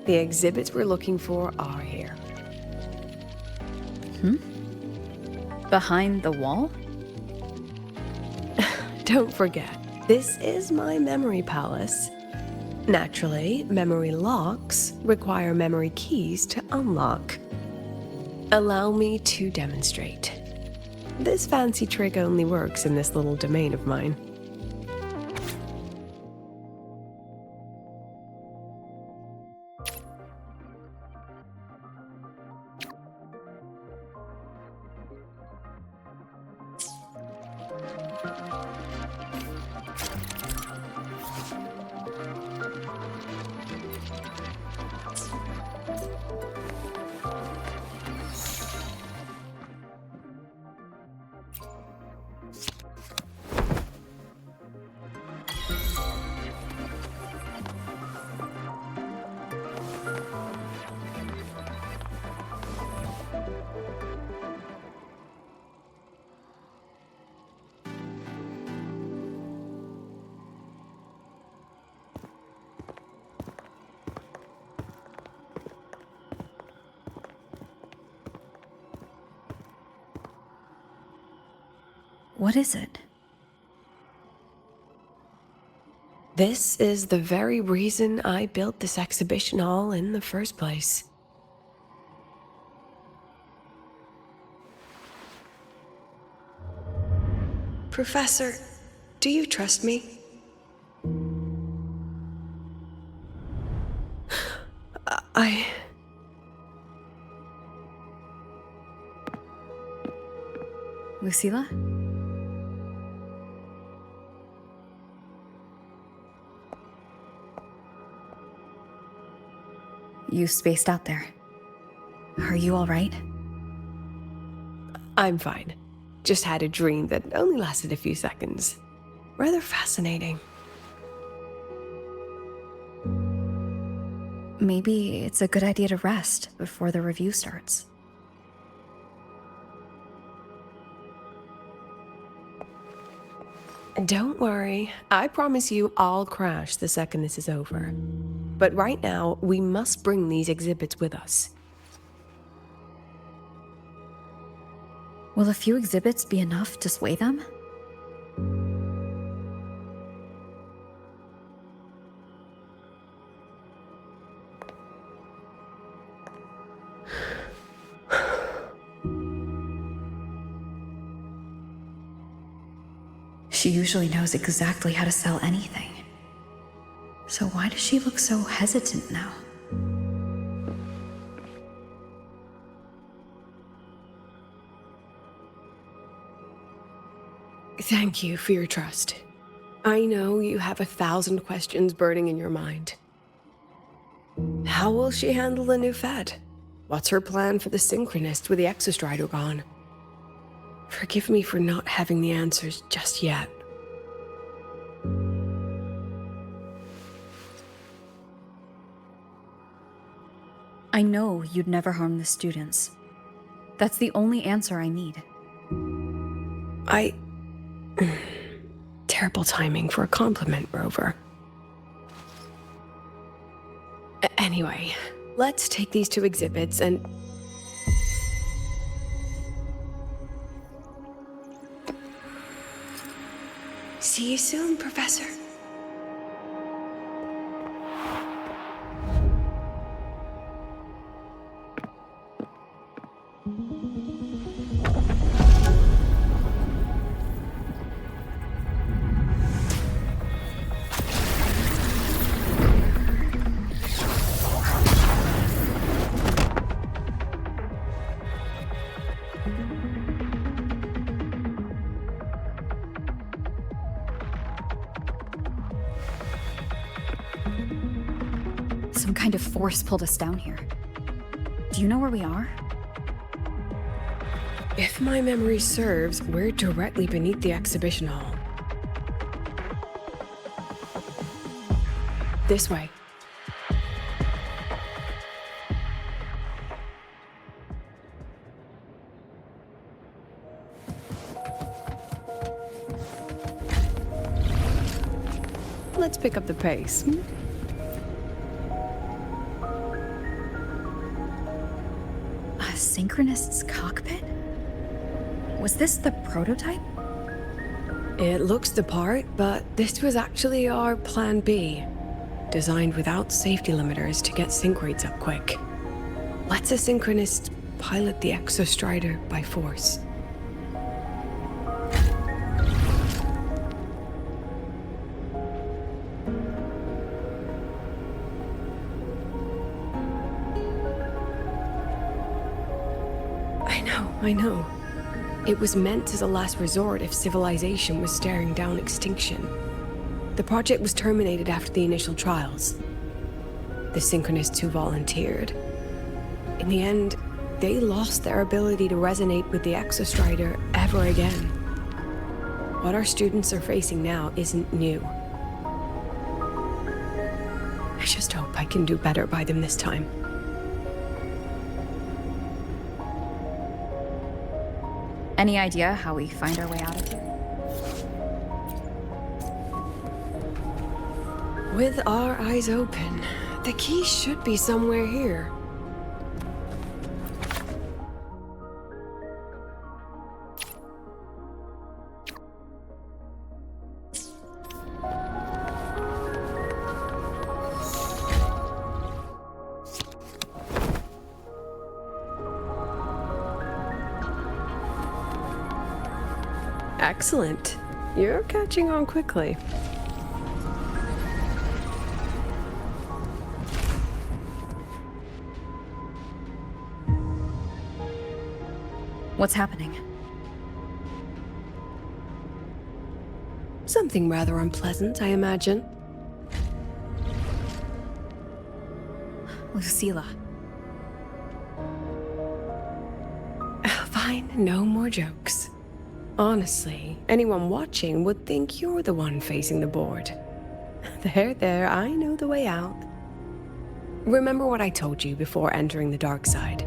The exhibits we're looking for are here. Behind the wall? Don't forget, this is my memory palace. Naturally, memory locks require memory keys to unlock. Allow me to demonstrate. This fancy trick only works in this little domain of mine. What is it? This is the very reason I built this exhibition hall in the first place. Professor, do you trust me? I... Lucilla? You spaced out there. Are you all right? I'm fine. Just had a dream that only lasted a few seconds. Rather fascinating. Maybe it's a good idea to rest before the review starts. Don't worry. I promise you I'll crash the second this is over. But right now, we must bring these exhibits with us. Will a few exhibits be enough to sway them? She usually knows exactly how to sell anything. So why does she look so hesitant now? Thank you for your trust. I know you have 1,000 questions burning in your mind. How will she handle the new fed? What's her plan for the synchronist with the exostrider gone? Forgive me for not having the answers just yet. I know you'd never harm the students. That's the only answer I need. Terrible timing for a compliment, Rover. Anyway, let's take these 2 exhibits and... See you soon, Professor. Some kind of force pulled us down here. Do you know where we are? If my memory serves, we're directly beneath the exhibition hall. This way. Let's pick up the pace. synchronist's cockpit? Was this the prototype? It looks the part, but this was actually our Plan B. Designed without safety limiters to get sync rates up quick. Let's a synchronist pilot the Exostrider by force. I know. It was meant as a last resort if civilization was staring down extinction. The project was terminated after the initial trials. The synchronists who volunteered, in the end, they lost their ability to resonate with the Exostrider ever again. What our students are facing now isn't new. I just hope I can do better by them this time. Any idea how we find our way out of here? With our eyes open, the key should be somewhere here. Excellent. You're catching on quickly. What's happening? Something rather unpleasant, I imagine. Lucilla. Fine, no more jokes. Honestly, anyone watching would think you're the one facing the board. There, I know the way out. Remember what I told you before entering the dark side?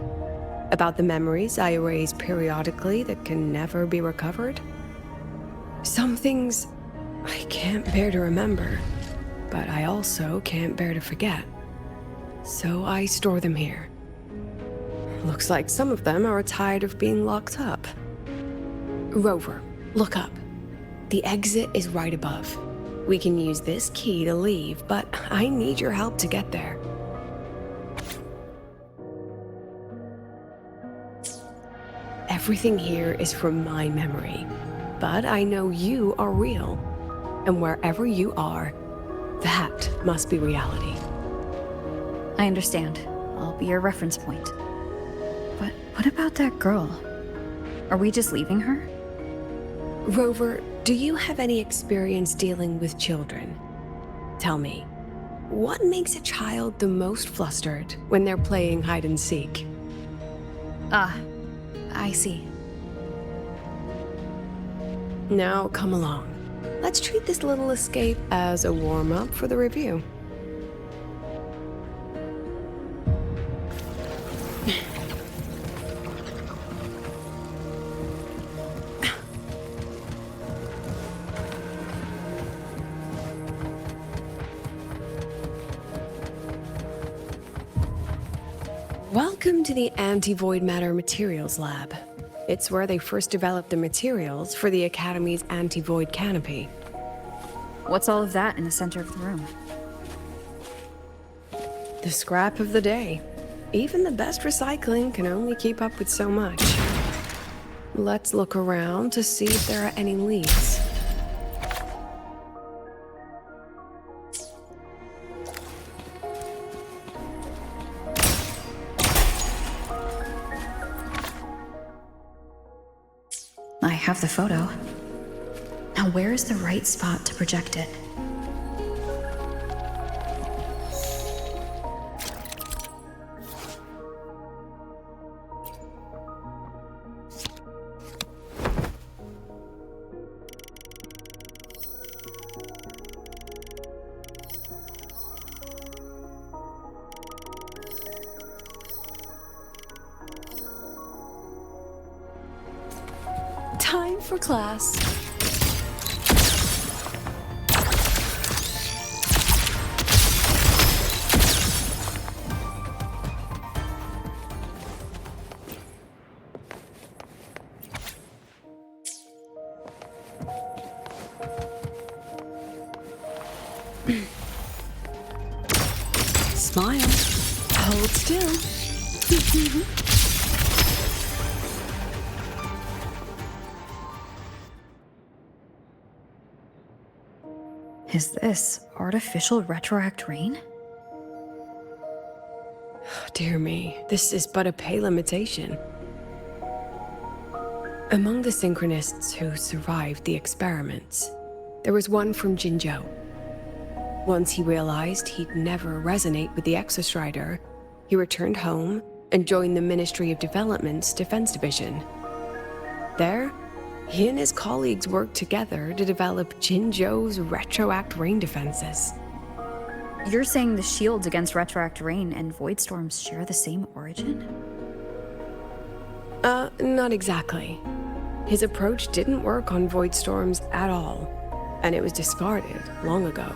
About the memories I erase periodically that can never be recovered? Some things I can't bear to remember, but I also can't bear to forget. So I store them here. Looks like some of them are tired of being locked up. Rover, look up. The exit is right above. We can use this key to leave, but I need your help to get there. Everything here is from my memory, but I know you are real. And wherever you are, that must be reality. I understand. I'll be your reference point. But what about that girl? Are we just leaving her? Rover, do you have any experience dealing with children? Tell me, what makes a child the most flustered when they're playing hide and seek? Ah, I see. Now come along. Let's treat this little escape as a warm-up for the review. Welcome to the Anti-Void Matter Materials Lab. It's where they first developed the materials for the Academy's anti-void canopy. What's all of that in the center of the room? The scrap of the day. Even the best recycling can only keep up with so much. Let's look around to see if there are any leads. I have the photo. Now where is the right spot to project it? Time for class. Smile. Hold still. Is this artificial retroact rain? Dear me, this is but a pale imitation. Among the synchronists who survived the experiments, there was one from Jinzhou. Once he realized he'd never resonate with the Exostrider, he returned home and joined the Ministry of Development's Defense Division. There, he and his colleagues worked together to develop Jinzhou's retroact rain defenses. You're saying the shields against retroact rain and void storms share the same origin? Not exactly. His approach didn't work on void storms at all, and it was discarded long ago.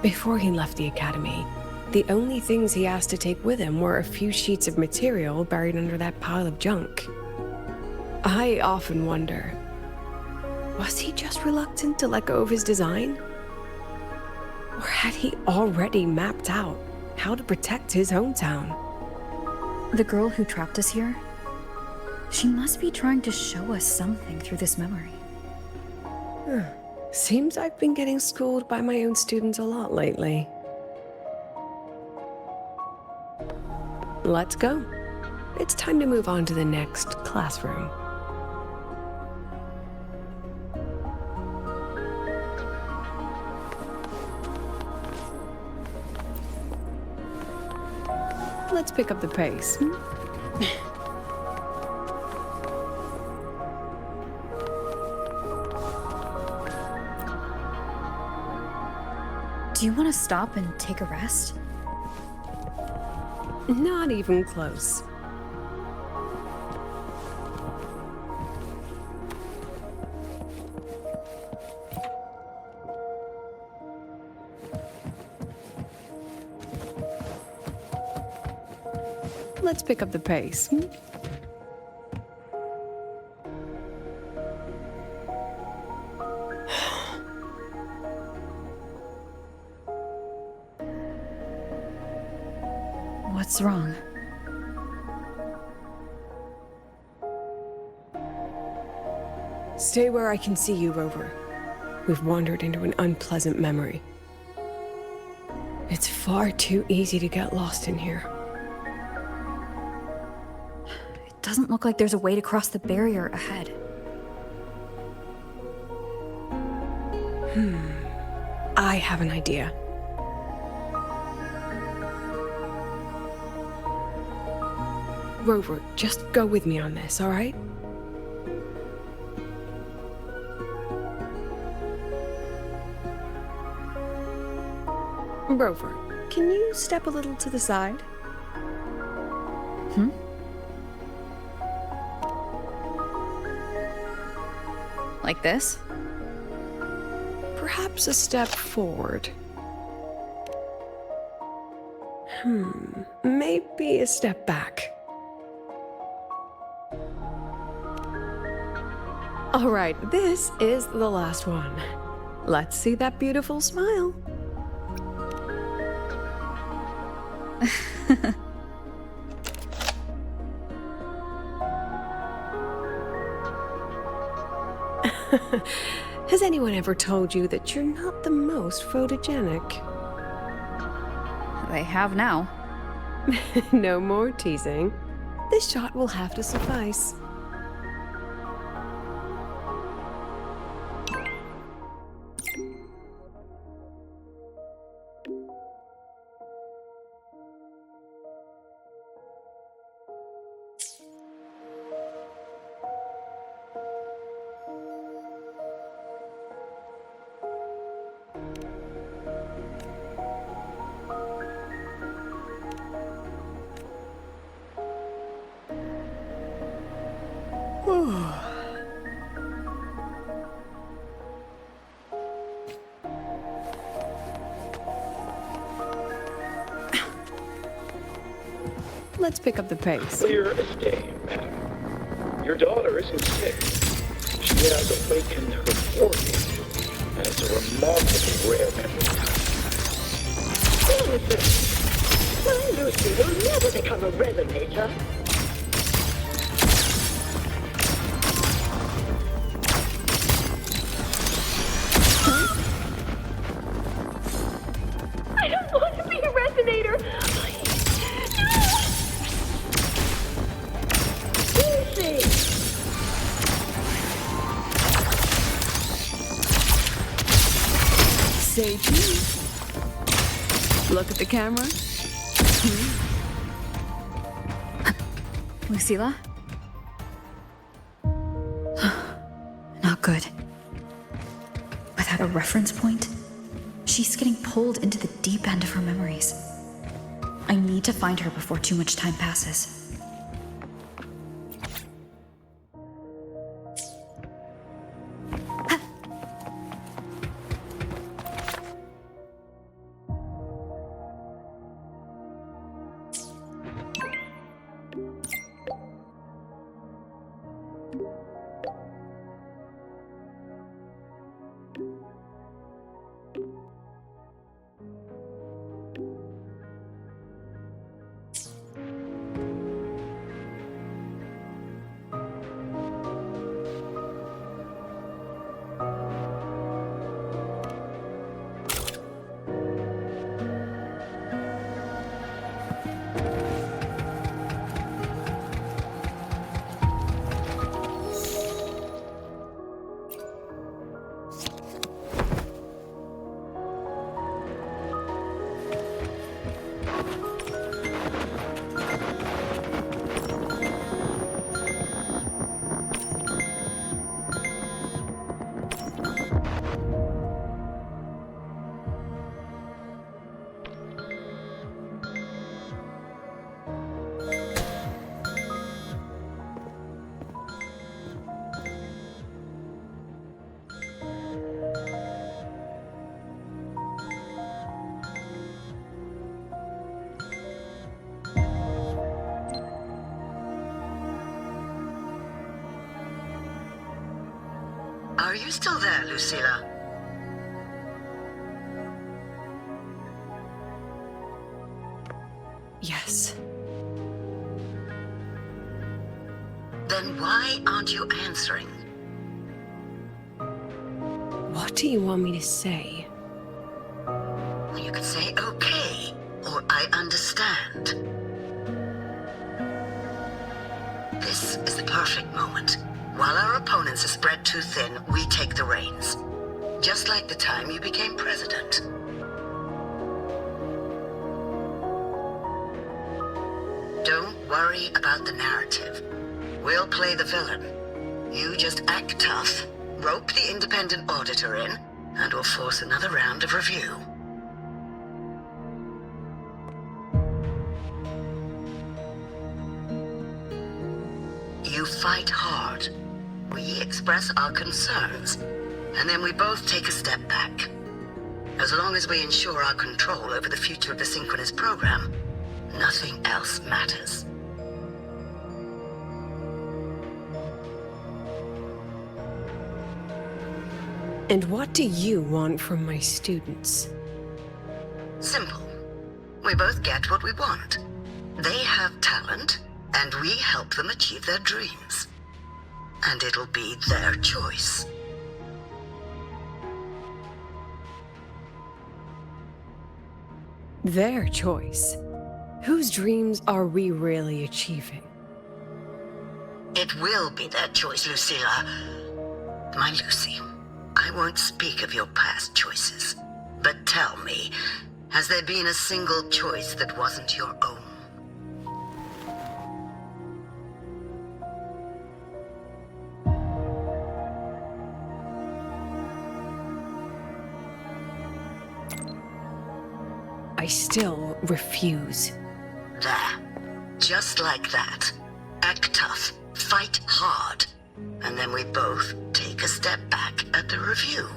Before he left the academy, the only things he asked to take with him were a few sheets of material buried under that pile of junk. I often wonder, was he just reluctant to let go of his design? Or had he already mapped out how to protect his hometown? The girl who trapped us here? She must be trying to show us something through this memory. Seems I've been getting schooled by my own students a lot lately. Let's go. It's time to move on to the next classroom. Let's pick up the pace. Do you want to stop and take a rest? Not even close. Let's pick up the pace. What's wrong? Stay where I can see you, Rover. We've wandered into an unpleasant memory. It's far too easy to get lost in here. It doesn't look like there's a way to cross the barrier ahead. I have an idea. Rover, just go with me on this, all right? Rover, can you step a little to the side? Like this? Perhaps a step forward. Maybe a step back. All right, this is the last one. Let's see that beautiful smile. Has anyone ever told you that you're not the most photogenic? They have now. No more teasing. This shot will have to suffice. Let's pick up the pace. Clear as day, madam. Your daughter isn't sick. She has awakened her organs. And it's a remarkably rare memory. What is this? My Lucy will never become a resonator. I don't want to be a resonator. Lucy! Say cheese. Look at the camera. Lucilla? Not good. Without a reference point, she's getting pulled into the deep end of her memories. I need to find her before too much time passes. Are you still there, Lucilla? Yes. Then why aren't you answering? What do you want me to say? You could say okay, or I understand. This is the perfect moment. While our opponents are spread too thin, we take the reins. Just like the time you became president. Don't worry about the narrative. We'll play the villain. You just act tough, rope the independent auditor in, and we'll force another round of review. You fight hard. We express our concerns, and then we both take a step back. As long as we ensure our control over the future of the Synchronous program, nothing else matters. And what do you want from my students? Simple. We both get what we want. They have talent, and we help them achieve their dreams. And it'll be their choice. Their choice? Whose dreams are we really achieving? It will be their choice, Lucilla. My Lucy, I won't speak of your past choices. But tell me, has there been a single choice that wasn't your own? I still refuse. There. Just like that. Act tough. Fight hard. And then we both take a step back at the review.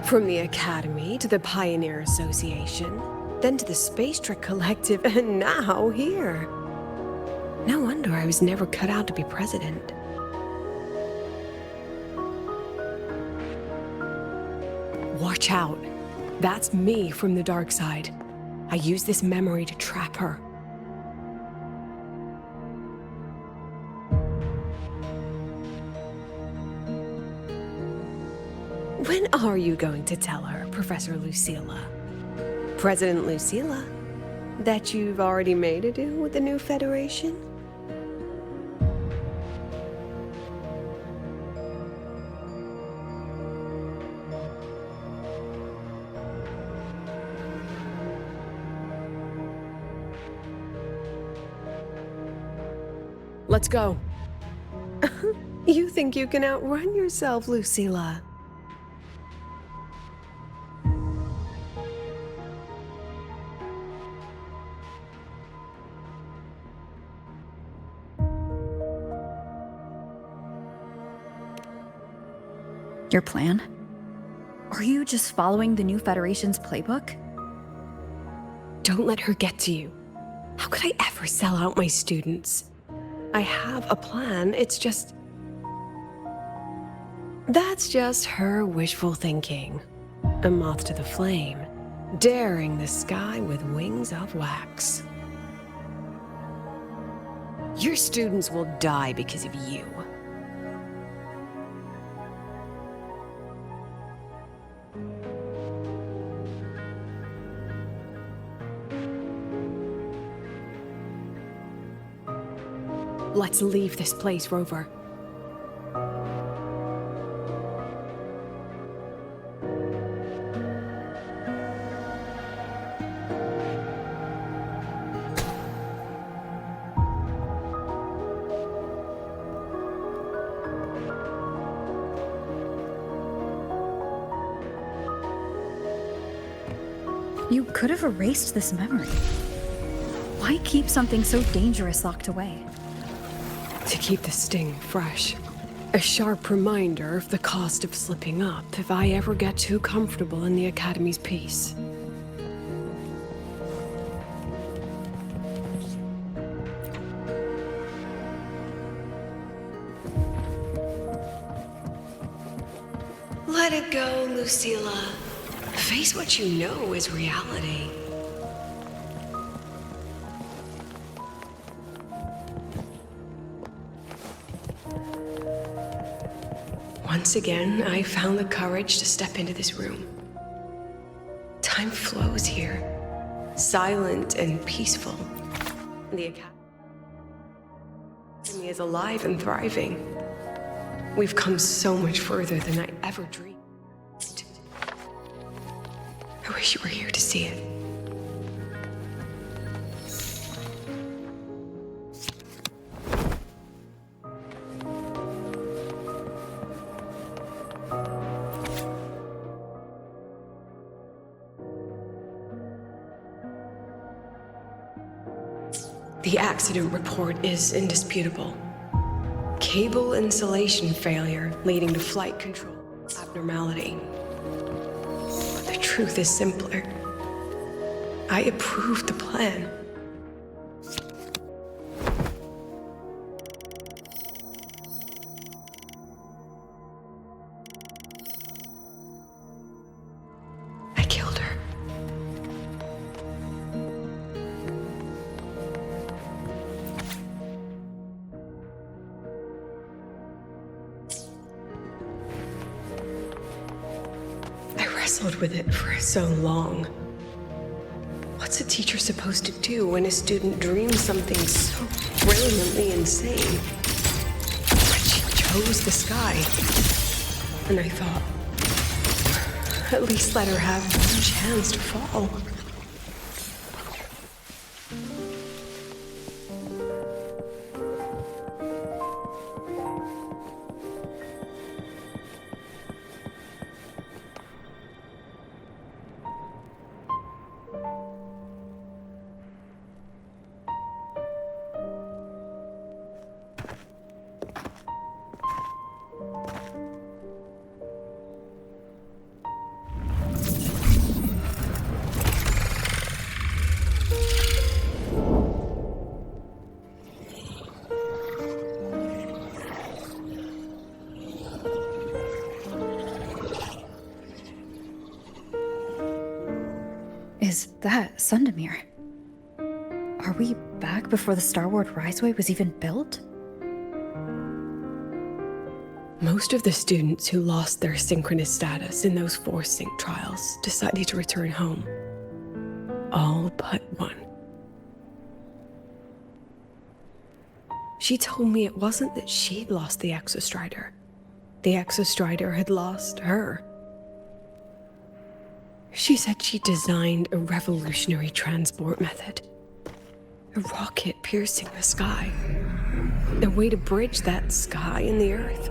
From the Academy to the Pioneer Association, then to the Space Trek Collective, and now here. No wonder I was never cut out to be president. Watch out. That's me from the dark side. I use this memory to trap her. When are you going to tell her, Professor Lucilla? President Lucilla? That you've already made a deal with the new Federation? Let's go. You think you can outrun yourself, Lucilla? Your plan? Are you just following the new Federation's playbook? Don't let her get to you. How could I ever sell out my students? I have a plan, it's just... That's just her wishful thinking. A moth to the flame, daring the sky with wings of wax. Your students will die because of you. Let's leave this place, Rover. You could have erased this memory. Why keep something so dangerous locked away? To keep the sting fresh. A sharp reminder of the cost of slipping up if I ever get too comfortable in the Academy's peace. Let it go, Lucilla. Face what you know is reality. Once again, I found the courage to step into this room. Time flows here, silent and peaceful. The Academy is alive and thriving. We've come so much further than I ever dreamed. I wish you were here to see it. The accident report is indisputable. Cable insulation failure leading to flight control abnormality. But the truth is simpler. I approved the plan. I killed her. I wrestled with it for so long. What's a teacher supposed to do when a student dreams something so brilliantly insane? But she chose the sky. And I thought, at least let her have one chance to fall. was that, Sundamir? Are we back before the Starward Riseway was even built? Most of the students who lost their synchronous status in those force sync trials decided to return home. All but one. She told me it wasn't that she'd lost the Exostrider. The Exostrider had lost her. She said she designed a revolutionary transport method. A rocket piercing the sky. A way to bridge that sky and the Earth.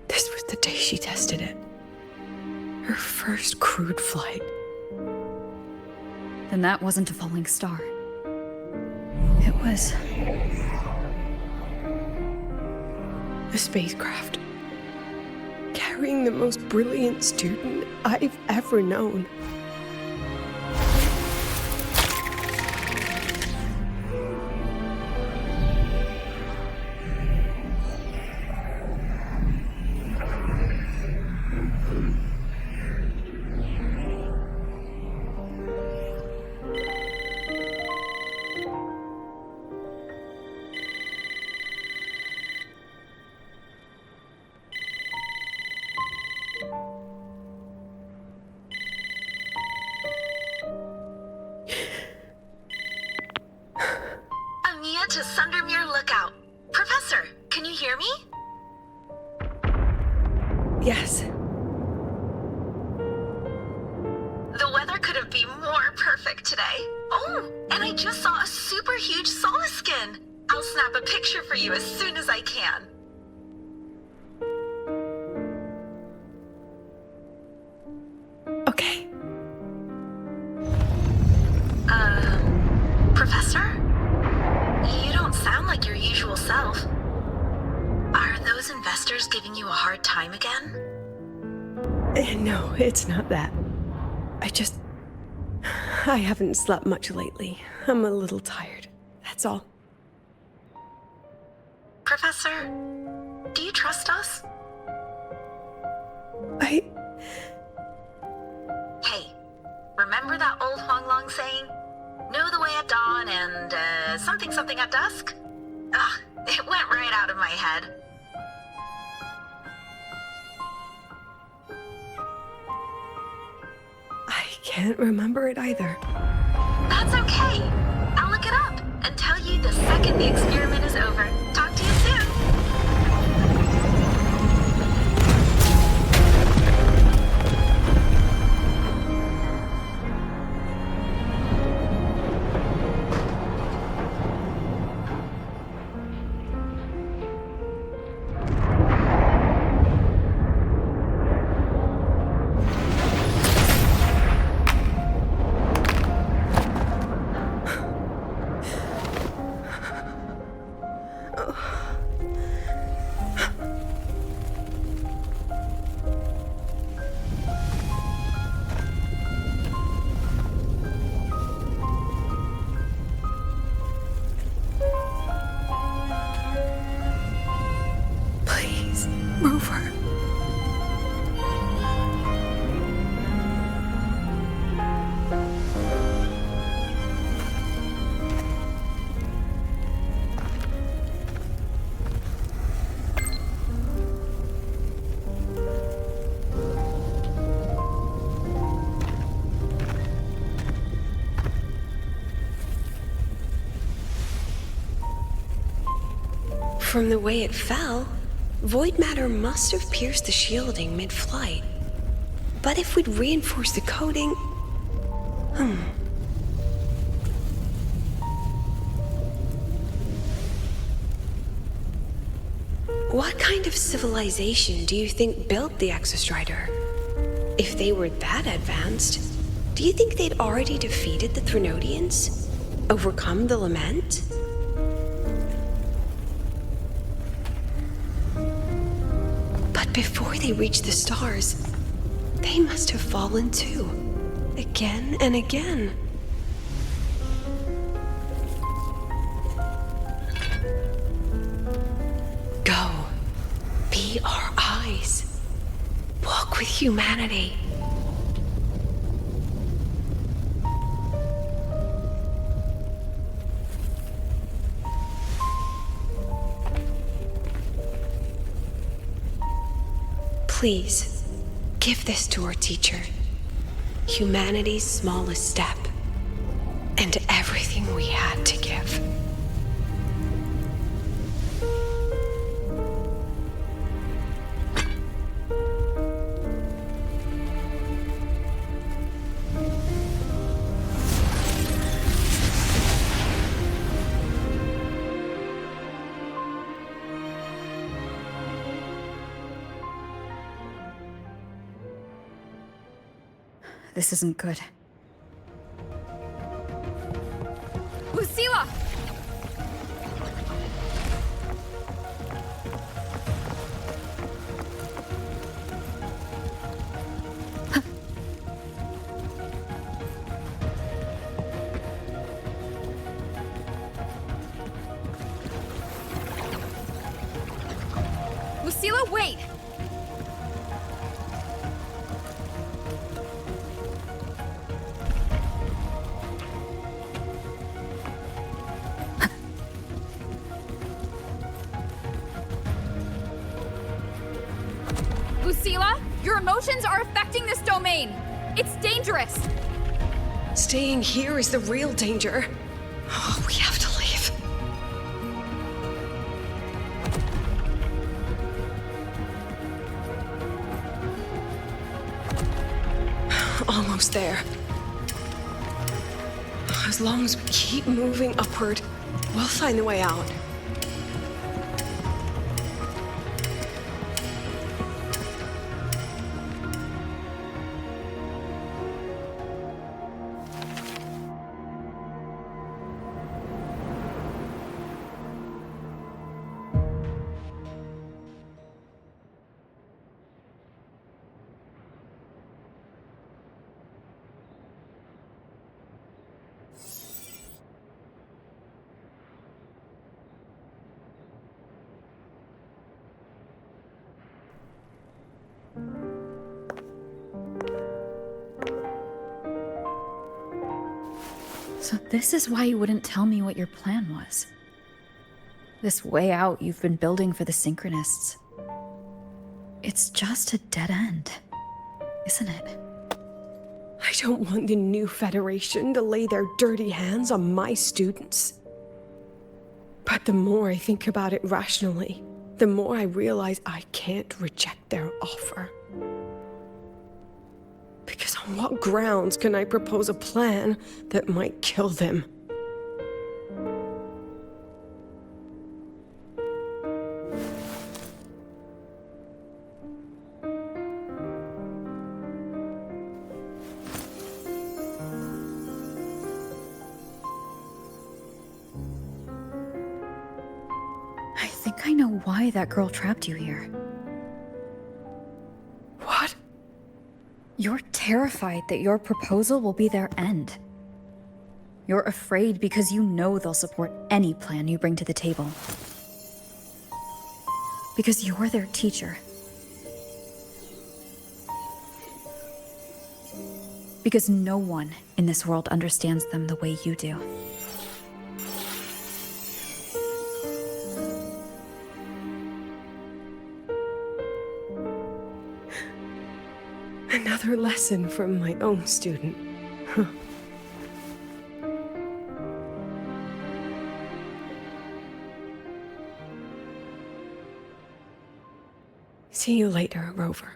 This was the day she tested it. Her first crewed flight. Then that wasn't a falling star. It was... a spacecraft. Carrying the most brilliant student I've ever known. Amiya to Sundermere Lookout. Professor, can you hear me? Yes. The weather couldn't be more perfect today. Oh, and I just saw a super huge Solaskin. I'll snap a picture for you as soon as I can. Okay. Professor? You don't sound like your usual self. Are those investors giving you a hard time again? No, it's not that. I haven't slept much lately. I'm a little tired. That's all. Professor, do you trust us? I... Hey, remember that old Huanglong saying? Know the way at dawn and, something something at dusk? Ugh, it went right out of my head. I can't remember it either. That's okay. I'll look it up and tell you the second the experiment is over. Talk to you soon. Please, Rover. From the way it fell, void matter must have pierced the shielding mid-flight. But if we'd reinforced the coating... What kind of civilization do you think built the Exostrider? If they were that advanced, do you think they'd already defeated the Threnodians? Overcome the Lament? But before they reached the stars, they must have fallen too. Again and again. Go. Be our eyes. Walk with humanity. Please, give this to our teacher. Humanity's smallest step. And everything we had to give. This isn't good. Lucilla! Lucilla, wait! Lucilla, your emotions are affecting this domain. It's dangerous. Staying here is the real danger. Oh, we have to leave. Almost there. As long as we keep moving upward, we'll find the way out. So this is why you wouldn't tell me what your plan was. This way out you've been building for the Synchronists. It's just a dead end, isn't it? I don't want the new Federation to lay their dirty hands on my students. But the more I think about it rationally, the more I realize I can't reject their offer. Because on what grounds can I propose a plan that might kill them? I think I know why that girl trapped you here. What? You're terrified that your proposal will be their end. You're afraid because you know they'll support any plan you bring to the table. Because you're their teacher. Because no one in this world understands them the way you do. Another lesson from my own student. Huh. See you later, Rover.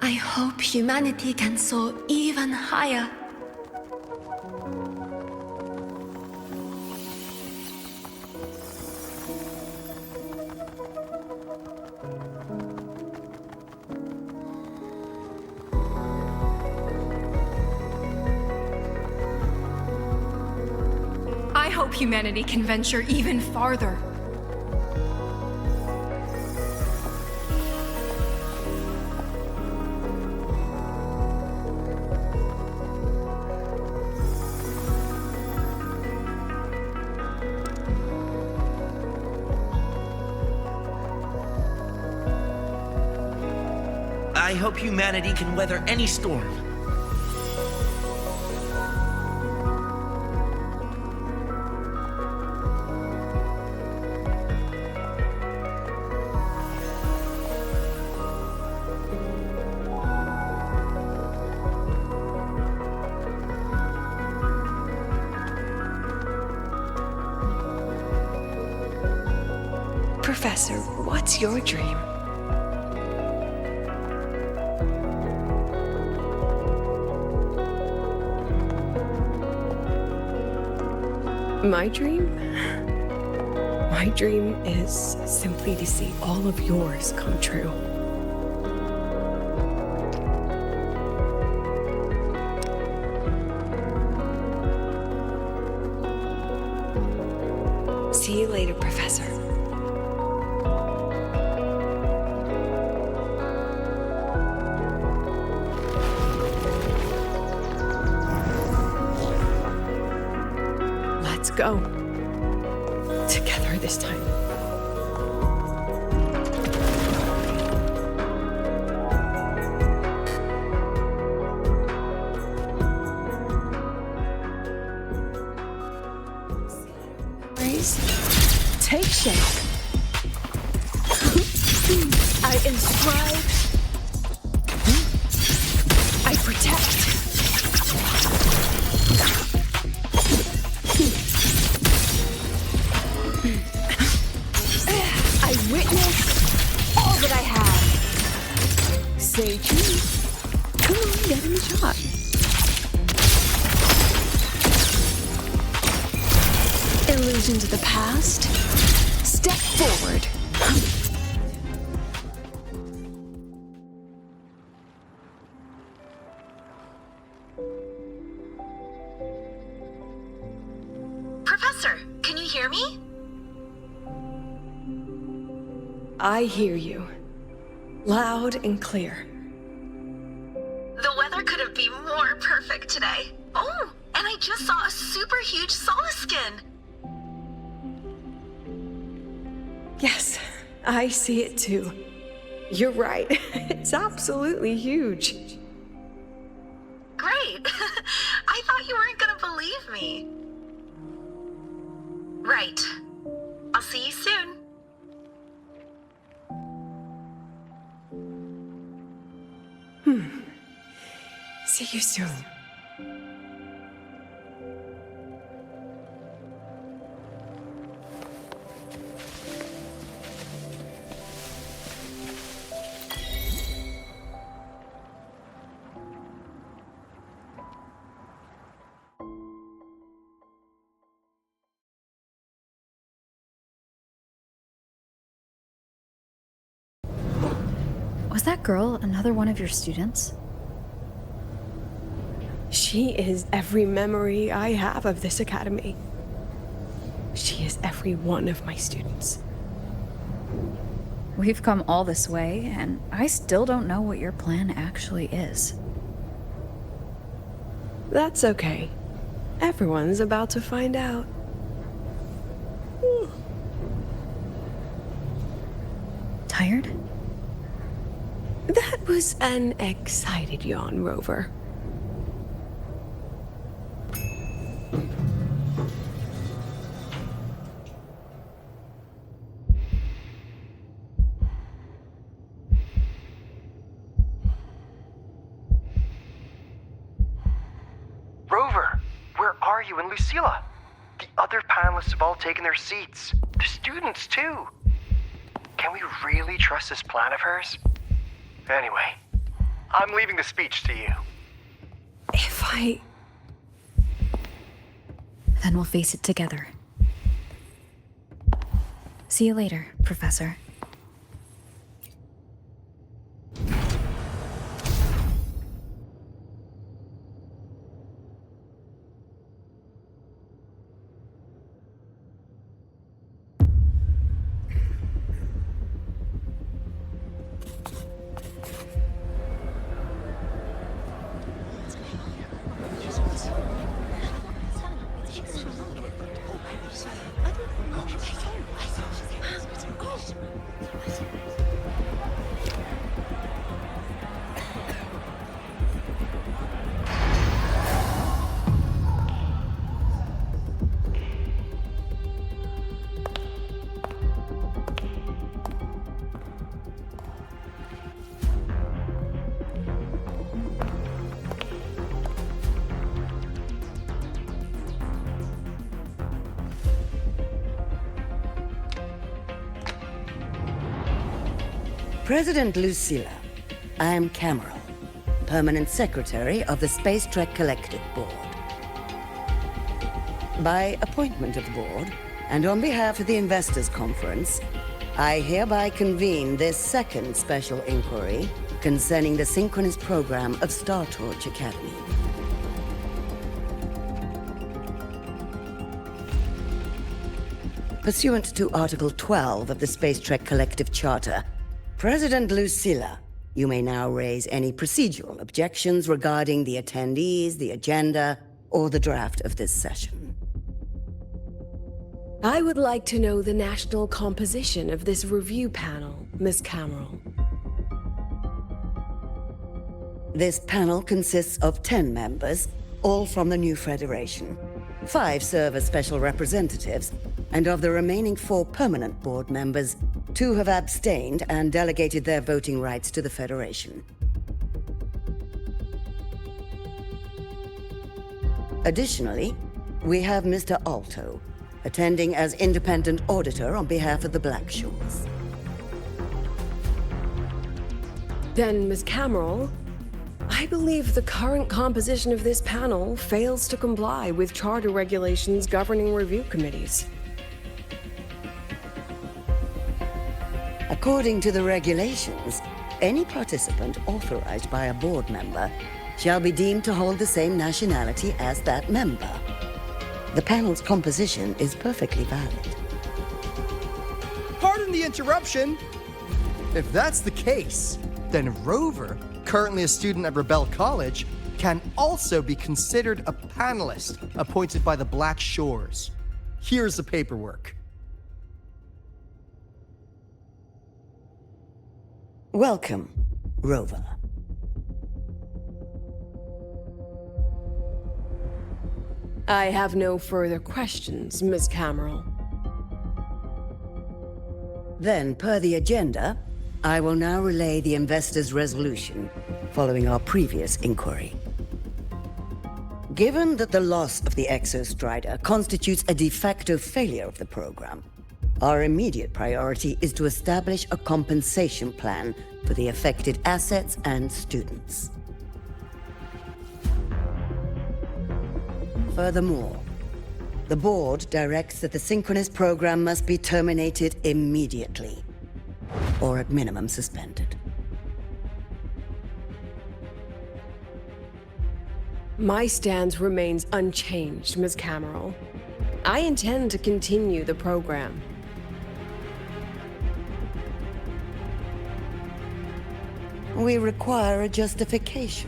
I hope humanity can soar even higher hope humanity can venture even farther. I hope humanity can weather any storm. Professor, what's your dream? My dream? My dream is simply to see all of yours come true. See you later, Professor. Let's go. Together this time. Take shape. I inscribe. I protect. I witness all that I have. Say cheese. Come on, get in the shot. Illusions of the past. Step forward. Professor, can you hear me? I hear you. Loud and clear. The weather couldn't be more perfect today. Oh, and I just saw a super huge Solaskin. Yes, I see it too. You're right. It's absolutely huge. Great. I thought you weren't gonna believe me. Right. I'll see you soon. See you soon. Was that girl another one of your students? She is every memory I have of this academy. She is every one of my students. We've come all this way, and I still don't know what your plan actually is. That's okay. Everyone's about to find out. Tired? That was an excited yawn, Rover. Rover, where are you and Lucilla? The other panelists have all taken their seats. The students, too. Can we really trust this plan of hers? Anyway, I'm leaving the speech to you. Then we'll face it together. See you later, Professor. President Lucilla, I am Cameron, Permanent Secretary of the Space Trek Collective Board. By appointment of the board, and on behalf of the Investors Conference, I hereby convene this second special inquiry concerning the synchronous program of Star Torch Academy. Pursuant to Article 12 of the Space Trek Collective Charter, President Lucilla, you may now raise any procedural objections regarding the attendees, the agenda, or the draft of this session. I would like to know the national composition of this review panel, Ms. Cameron. This panel consists of 10 members, all from the new Federation. 5 serve as special representatives, and of the remaining 4 permanent board members, 2 have abstained and delegated their voting rights to the Federation. Additionally, we have Mr. Alto, attending as independent auditor on behalf of the Blackshores. Then, Ms. Cameron, I believe the current composition of this panel fails to comply with charter regulations governing review committees. According to the regulations, any participant authorized by a board member shall be deemed to hold the same nationality as that member. The panel's composition is perfectly valid. Pardon the interruption. If that's the case, then Rover, currently a student at Rebel College, can also be considered a panelist appointed by the Black Shores. Here's the paperwork. Welcome, Rover. I have no further questions, Ms. Cameron. Then, per the agenda, I will now relay the investors' resolution following our previous inquiry. Given that the loss of the Exostrider constitutes a de facto failure of the program, our immediate priority is to establish a compensation plan for the affected assets and students. Furthermore, the board directs that the synchronous program must be terminated immediately, or at minimum suspended. My stance remains unchanged, Ms. Cameron. I intend to continue the program. We require a justification.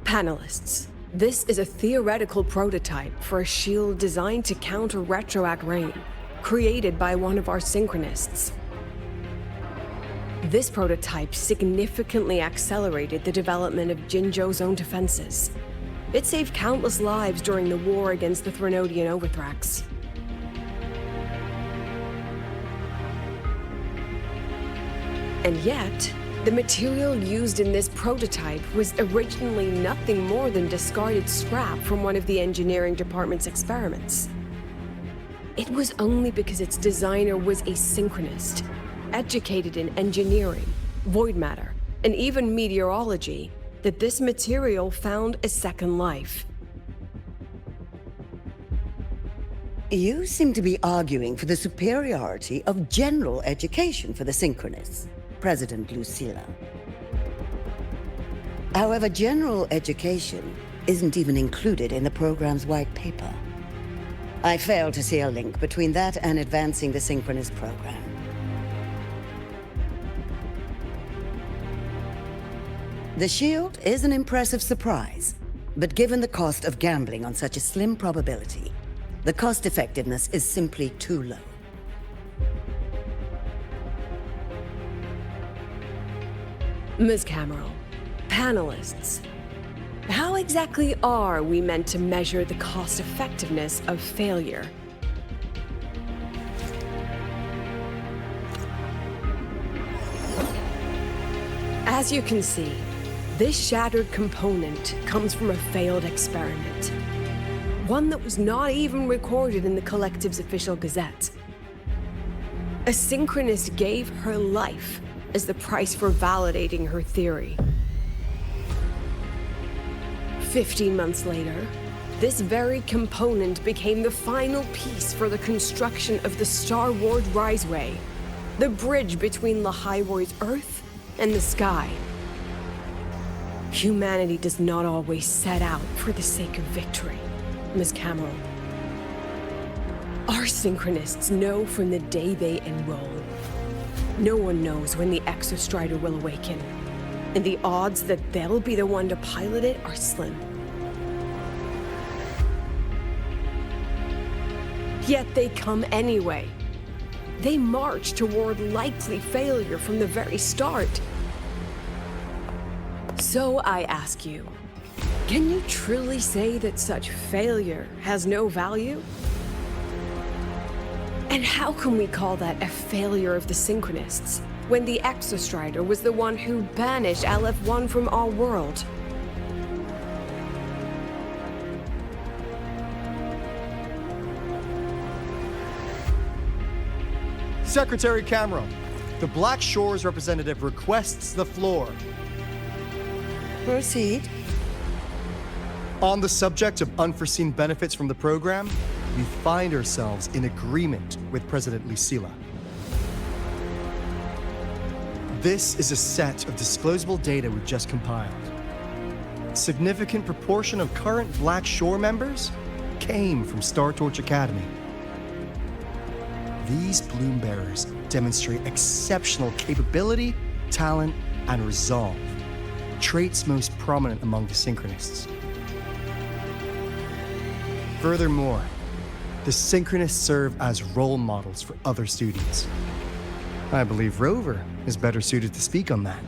Panelists, this is a theoretical prototype for a shield designed to counter retroact rain, created by one of our synchronists. This prototype significantly accelerated the development of Jinzhou's own defenses. It saved countless lives during the war against the Threnodian Overthrax. And yet, the material used in this prototype was originally nothing more than discarded scrap from one of the engineering department's experiments. It was only because its designer was a synchronist, educated in engineering, void matter, and even meteorology, that this material found a second life. You seem to be arguing for the superiority of general education for the synchronists, President Lucilla. However, general education isn't even included in the program's white paper. I fail to see a link between that and advancing the synchronous program. The shield is an impressive surprise, but given the cost of gambling on such a slim probability, the cost effectiveness is simply too low. Ms. Cameron, panelists, how exactly are we meant to measure the cost effectiveness of failure? As you can see, this shattered component comes from a failed experiment. One that was not even recorded in the Collective's official gazette. A synchronist gave her life as the price for validating her theory. 15 months later, this very component became the final piece for the construction of the Star Ward Riseway, the bridge between Lahairoy's Earth and the sky. Humanity does not always set out for the sake of victory, Ms. Cameron. Our synchronists know from the day they enroll. No one knows when the Exostrider will awaken, and the odds that they'll be the one to pilot it are slim. Yet they come anyway. They march toward likely failure from the very start. So I ask you, can you truly say that such failure has no value? And how can we call that a failure of the Synchronists, when the Exostrider was the one who banished LF-1 from our world? Secretary Cameron, the Black Shores representative requests the floor. Proceed. On the subject of unforeseen benefits from the program, we find ourselves in agreement with President Lucilla. This is a set of disclosable data we've just compiled. A significant proportion of current Black Shore members came from Star Torch Academy. These bloom bearers demonstrate exceptional capability, talent, and resolve, traits most prominent among the Synchronists. Furthermore, the Synchronists serve as role models for other students. I believe Rover is better suited to speak on that.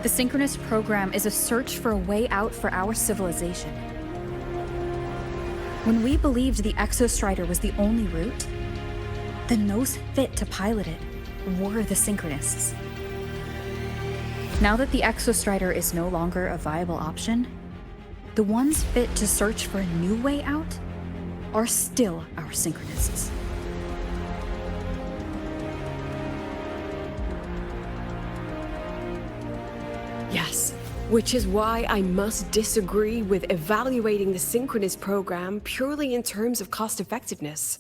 The Synchronous program is a search for a way out for our civilization. When we believed the Exostrider was the only route, then those fit to pilot it were the Synchronists. Now that the Exostrider is no longer a viable option, the ones fit to search for a new way out are still our Synchronists. Yes, which is why I must disagree with evaluating the Synchronous program purely in terms of cost effectiveness.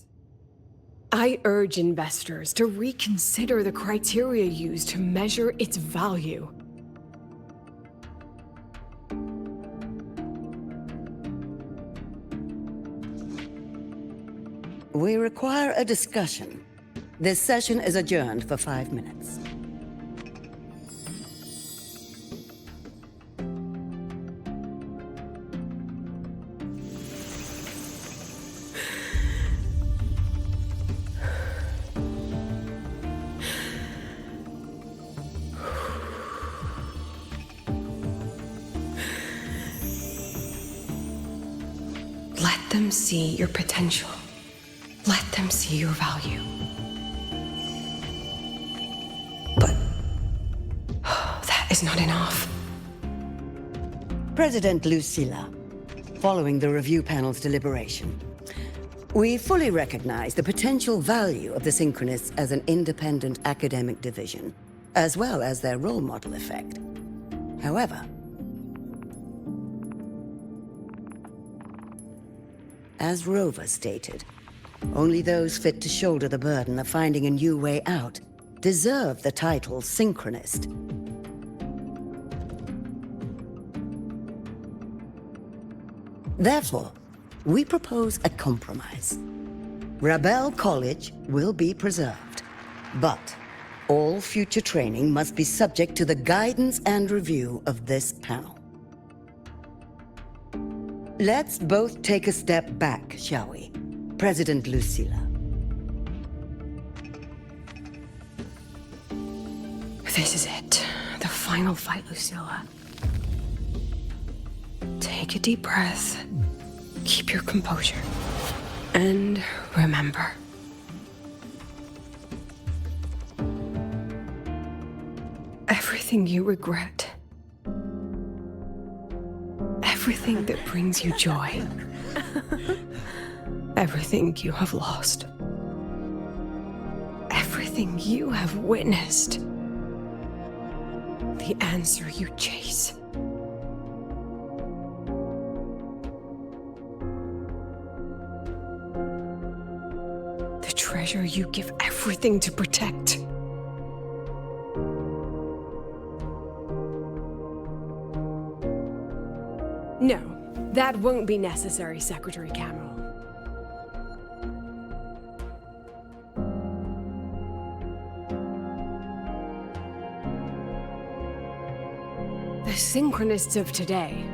I urge investors to reconsider the criteria used to measure its value. We require a discussion. This session is adjourned for 5 minutes. Let them see your potential. Let them see your value. But that is not enough. President Lucilla, following the review panel's deliberation, we fully recognize the potential value of the Synchronists as an independent academic division, as well as their role model effect. However, as Rover stated, only those fit to shoulder the burden of finding a new way out deserve the title Synchronist. Therefore, we propose a compromise. Rabel College will be preserved, but all future training must be subject to the guidance and review of this panel. Let's both take a step back, shall we? President Lucilla. This is it. The final fight, Lucilla. Take a deep breath. Keep your composure. And remember. Everything you regret. Everything that brings you joy. Everything you have lost. Everything you have witnessed. The answer you chase. The treasure you give everything to protect. No, that won't be necessary, Secretary Cameron. The Synchronists of today,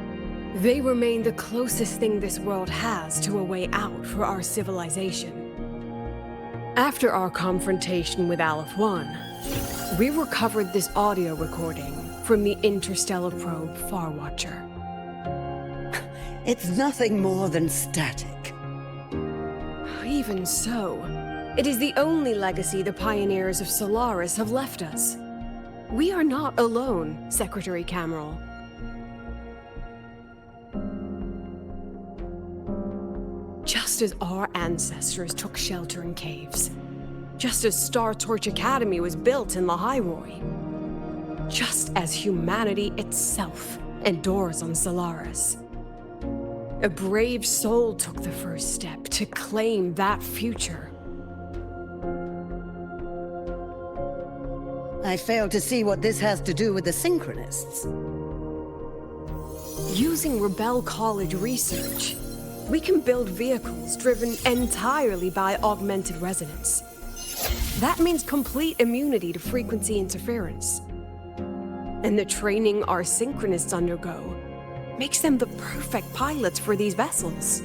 they remain the closest thing this world has to a way out for our civilization. After our confrontation with Aleph 1, we recovered this audio recording from the interstellar probe Farwatcher. It's nothing more than static. Even so, it is the only legacy the pioneers of Solaris have left us. We are not alone, Secretary Cameron. Just as our ancestors took shelter in caves, just as Star Torch Academy was built in Lahairoi, just as humanity itself endures on Solaris, a brave soul took the first step to claim that future. I fail to see what this has to do with the Synchronists. Using Rebel College research, we can build vehicles driven entirely by augmented resonance. That means complete immunity to frequency interference. And the training our Synchronists undergo makes them the perfect pilots for these vessels.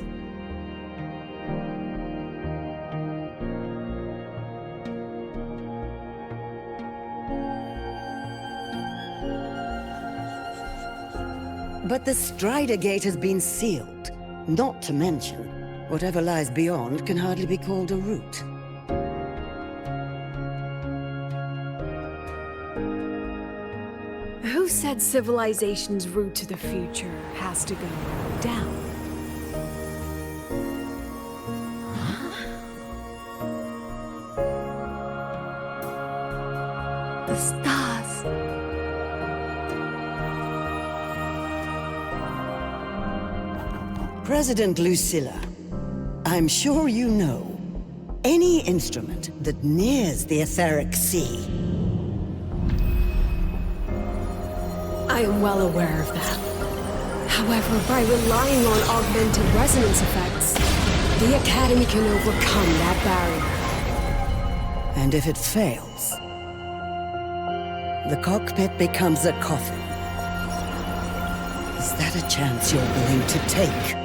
But the Strider Gate has been sealed. Not to mention, whatever lies beyond can hardly be called a route. Who said civilization's route to the future has to go down? The stars. President Lucilla, I'm sure you know, any instrument that nears the etheric sea. I am well aware of that. However, by relying on augmented resonance effects, the Academy can overcome that barrier. And if it fails, the cockpit becomes a coffin. Is that a chance you're willing to take?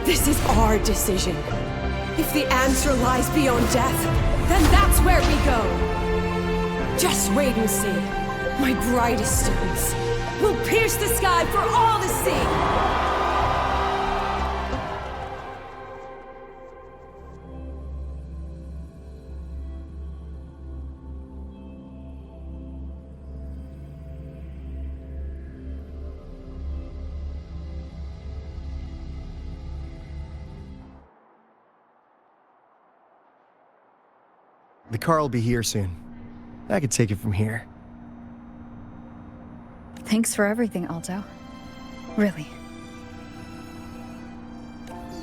This is our decision. If the answer lies beyond death, then that's where we go. Just wait and see. My brightest students will pierce the sky for all to see. The car will be here soon. I could take it from here. Thanks for everything, Alto. Really.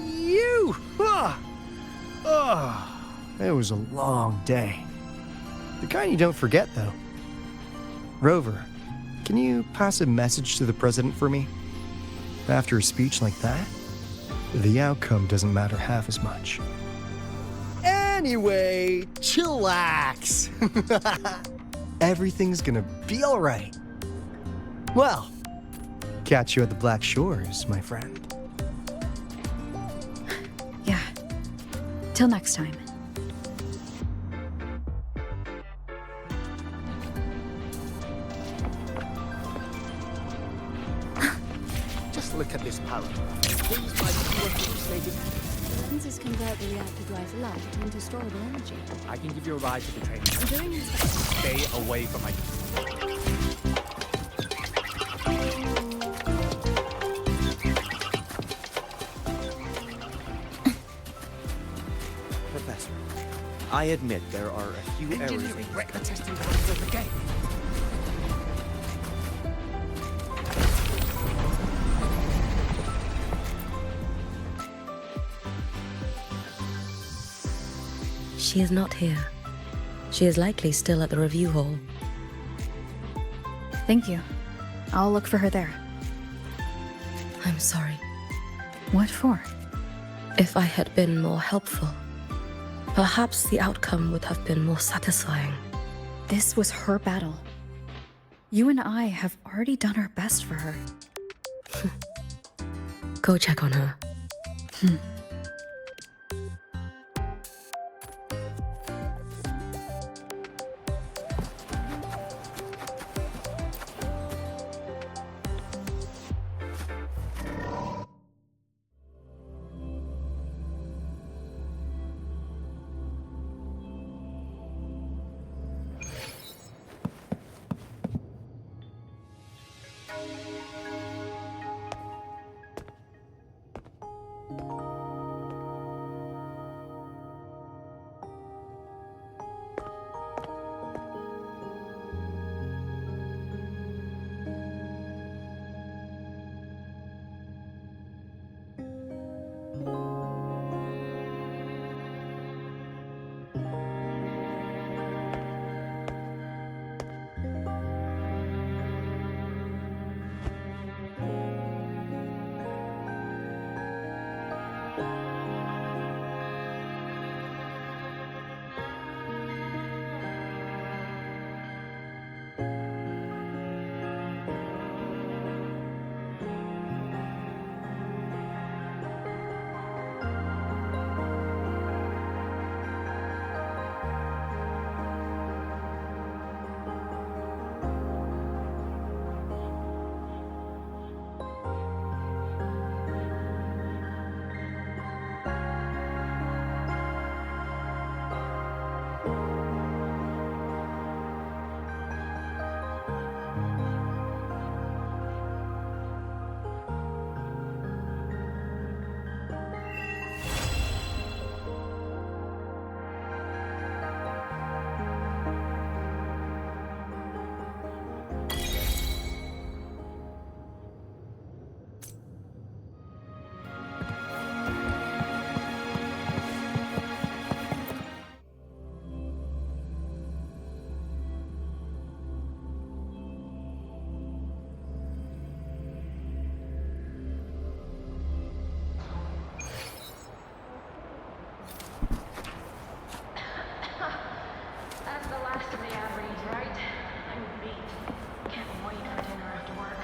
You! It was a long day. The kind you don't forget, though. Rover, can you pass a message to the president for me? After a speech like that, the outcome doesn't matter half as much. Anyway, chillax. Everything's gonna be all right. Well, catch you at the Black Shores, my friend. Yeah. Till next time. Just look at this power. These might be hallucinated. Lenses convert the reactor drive's light into storable energy. I can give you a ride to the train. I'm doing this. Stay away from my... Professor, I admit there are a few errors. Engineering wreck the testing grounds of the game. She is not here. She is likely still at the review hall. Thank you. I'll look for her there. I'm sorry. What for? If I had been more helpful, perhaps the outcome would have been more satisfying. This was her battle. You and I have already done our best for her. Go check on her. That's the last of the average, right? I'm beat. Can't wait for dinner after work.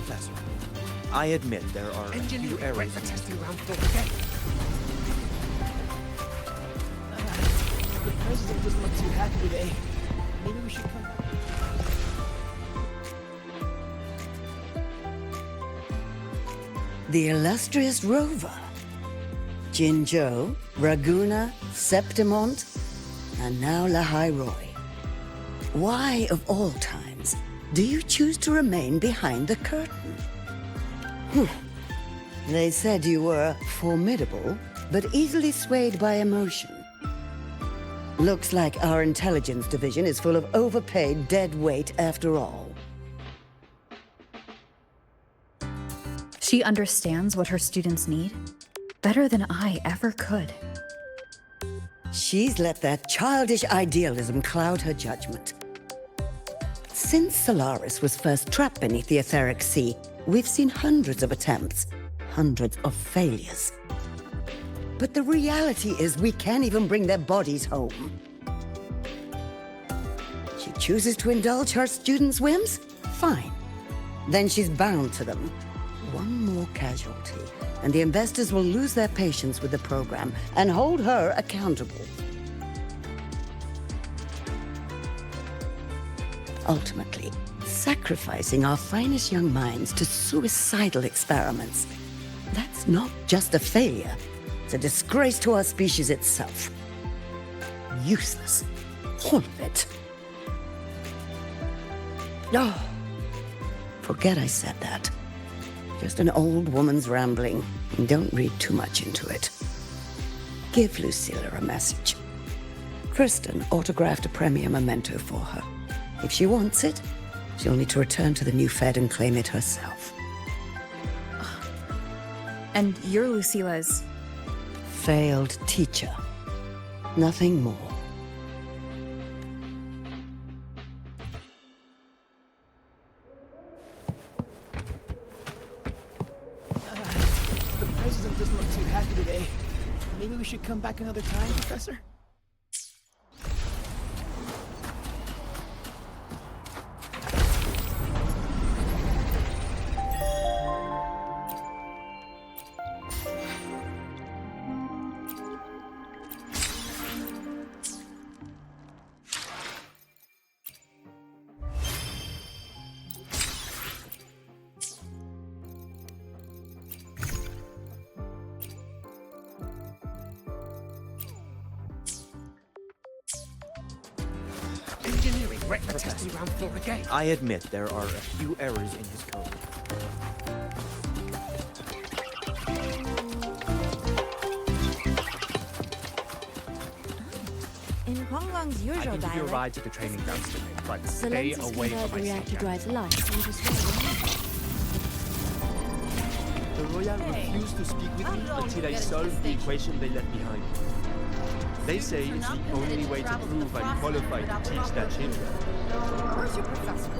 Professor. I admit there are a few errors in his code. The president doesn't look too happy today. Maybe we should come back. The illustrious Rover. Jinzhou, Raguna, Septimont, and now Lahai Roy. Why, of all times, do you choose to remain behind the curtain? They said you were formidable, but easily swayed by emotion. Looks like our intelligence division is full of overpaid dead weight after all. She understands what her students need better than I ever could. She's let that childish idealism cloud her judgment. Since Solaris was first trapped beneath the etheric sea, we've seen hundreds of attempts, hundreds of failures. But the reality is we can't even bring their bodies home. She chooses to indulge her students' whims? Fine. Then she's bound to them. One more casualty, and the investors will lose their patience with the program and hold her accountable. Ultimately, sacrificing our finest young minds to suicidal experiments. That's not just a failure. It's a disgrace to our species itself. Useless. All of it. No. Forget I said that. Just an old woman's rambling, and don't read too much into it. Give Lucilla a message. Kristen autographed a premier memento for her. If she wants it, she'll need to return to the new Fed and claim it herself. And you're Lucilla's... Failed teacher. Nothing more. The president doesn't look too happy today. Maybe we should come back another time, Professor? Engineering, retina testing ground floor again. I admit there are a few errors in his code. In Huanglang's usual I can give you a dialect, ride to the training grounds today, but the stay lenses away convert from the my reactor senior. drives light into swirling. The Royal refused to speak with me until I solved the equation they left behind. They say it's the only way to prove I'm qualified to teach that children. Where's your professor?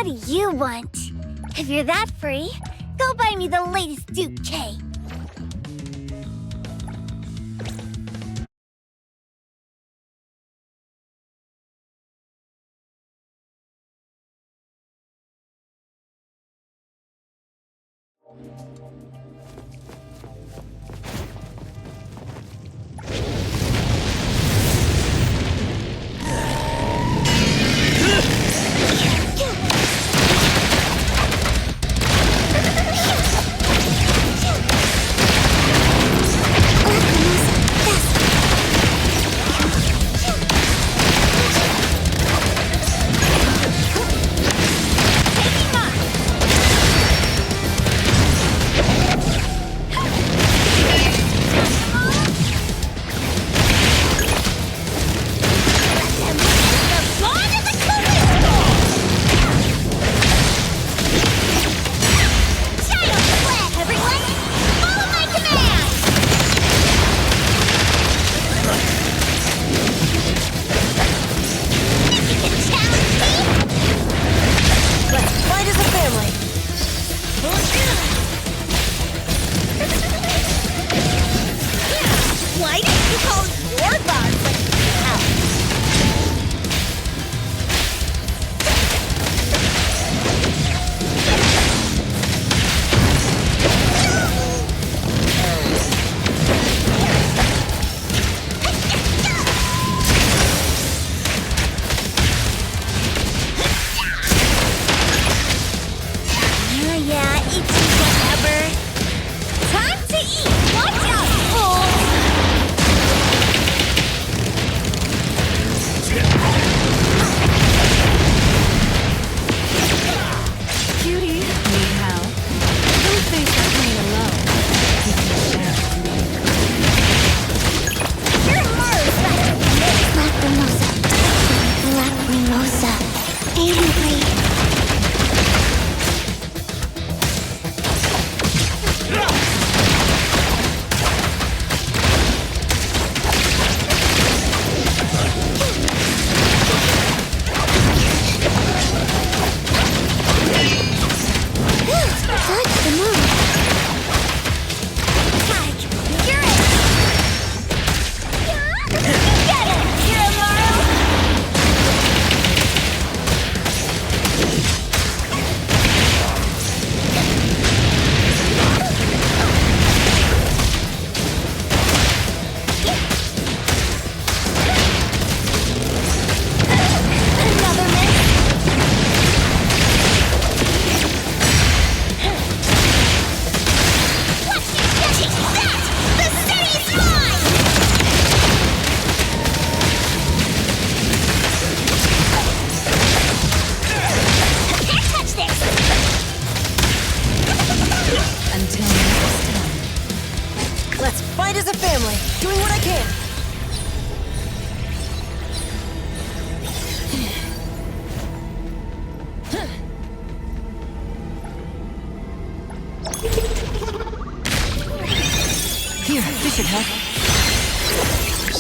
What do you want? If you're that free, go buy me the latest Duke K.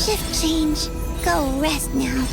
Shift change. Go rest now.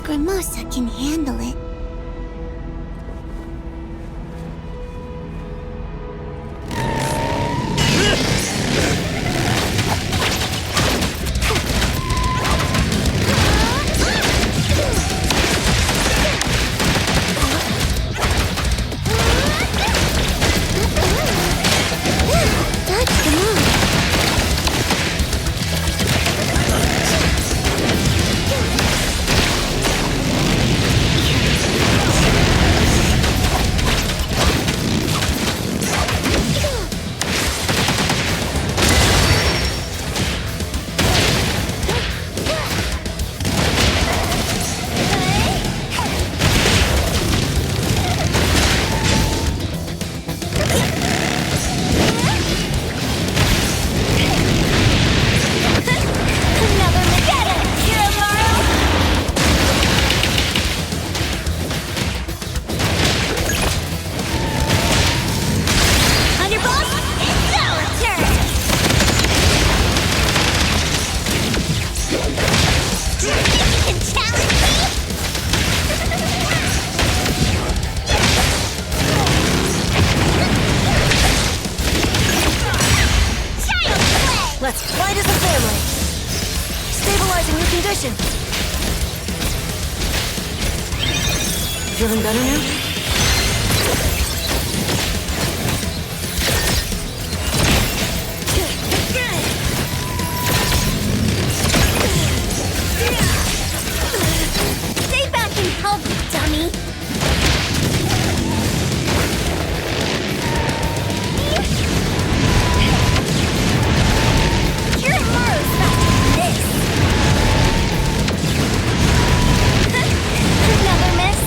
Lacrimosa can handle it. cushion. Feeling better now? Stay back and help, dummy. Your Maro's faster than this. Another miss.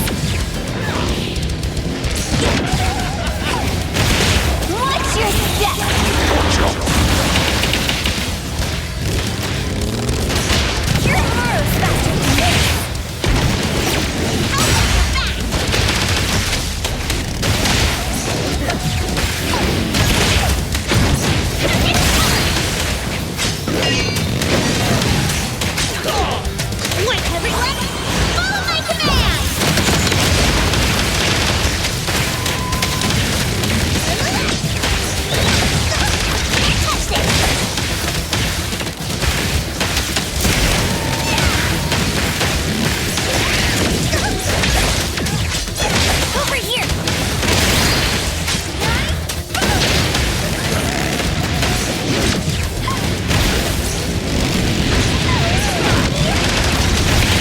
Watch your step. Your Maro's faster than this. Quick, everyone! Follow my command! Touched it! Over here!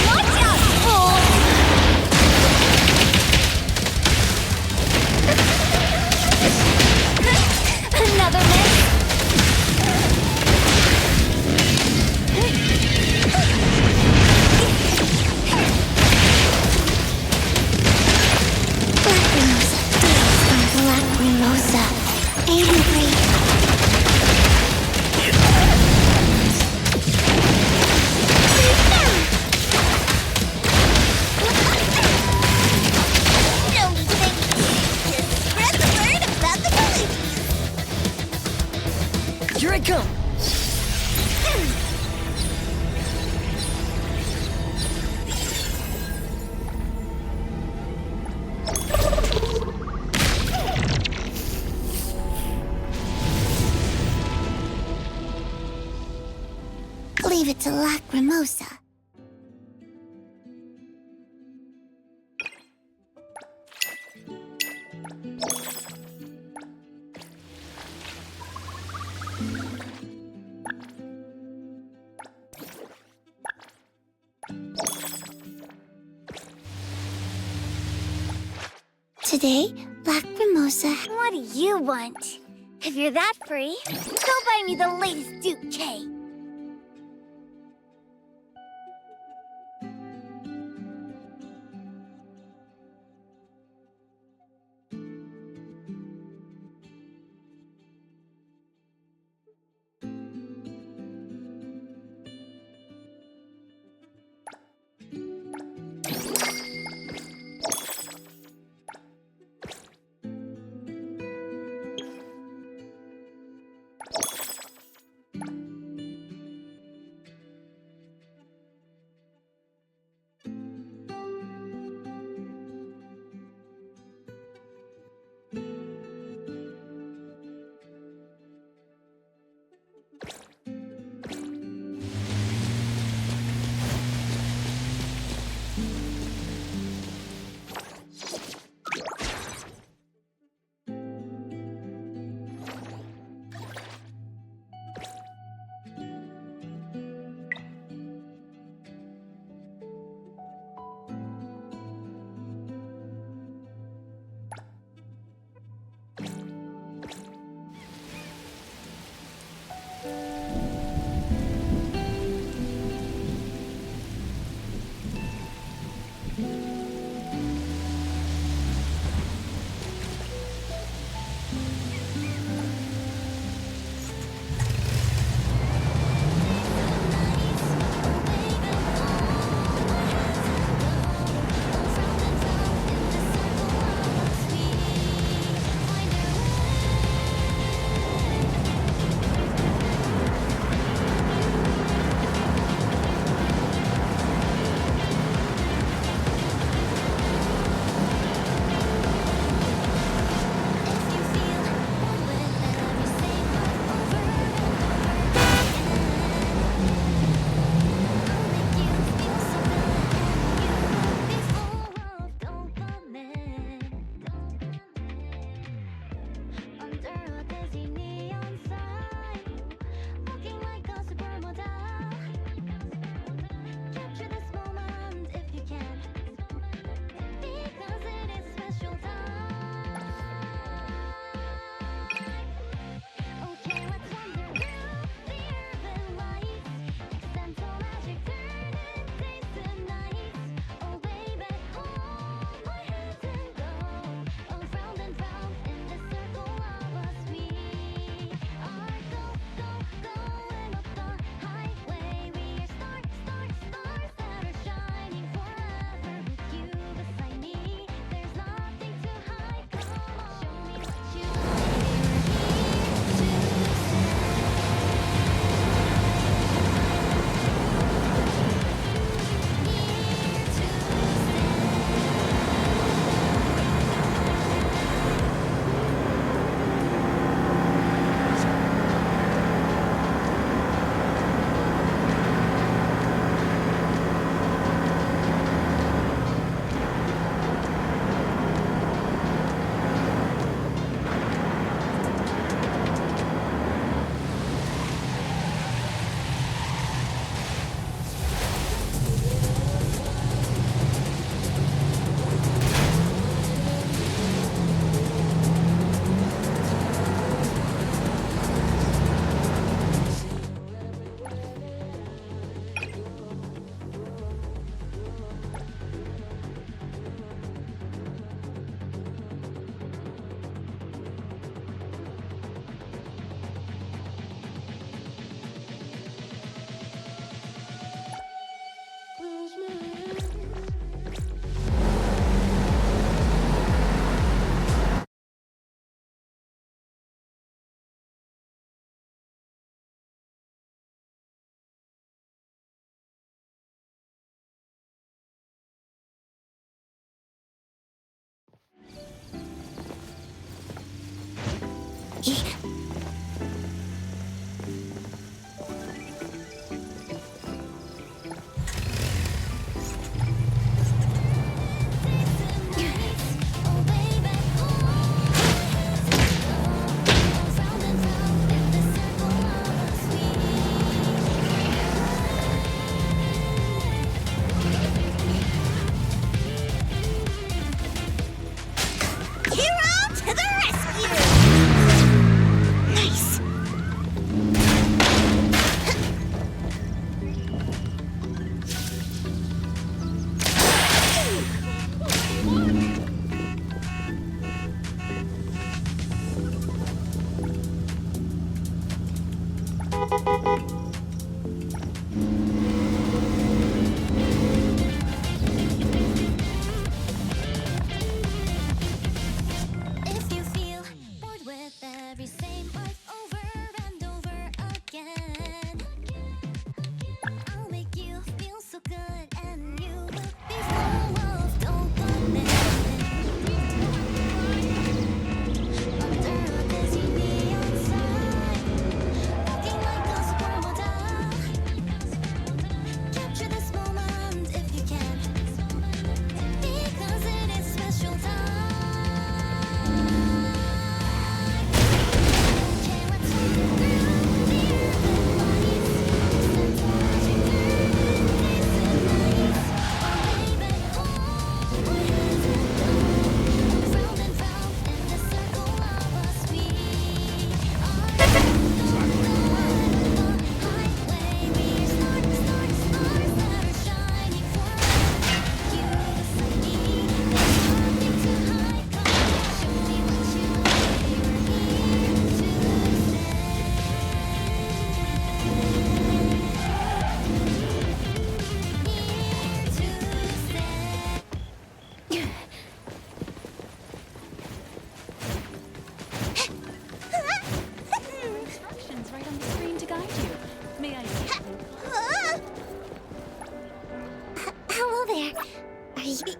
Watch out, fool! Another miss. Black Mimosa. Angry. No need to make me. Just spread the word about the village. Here I come! Leave it to Lacrimosa. Today, Lacrimosa. What do you want? If you're that free, go buy me the latest Duke K.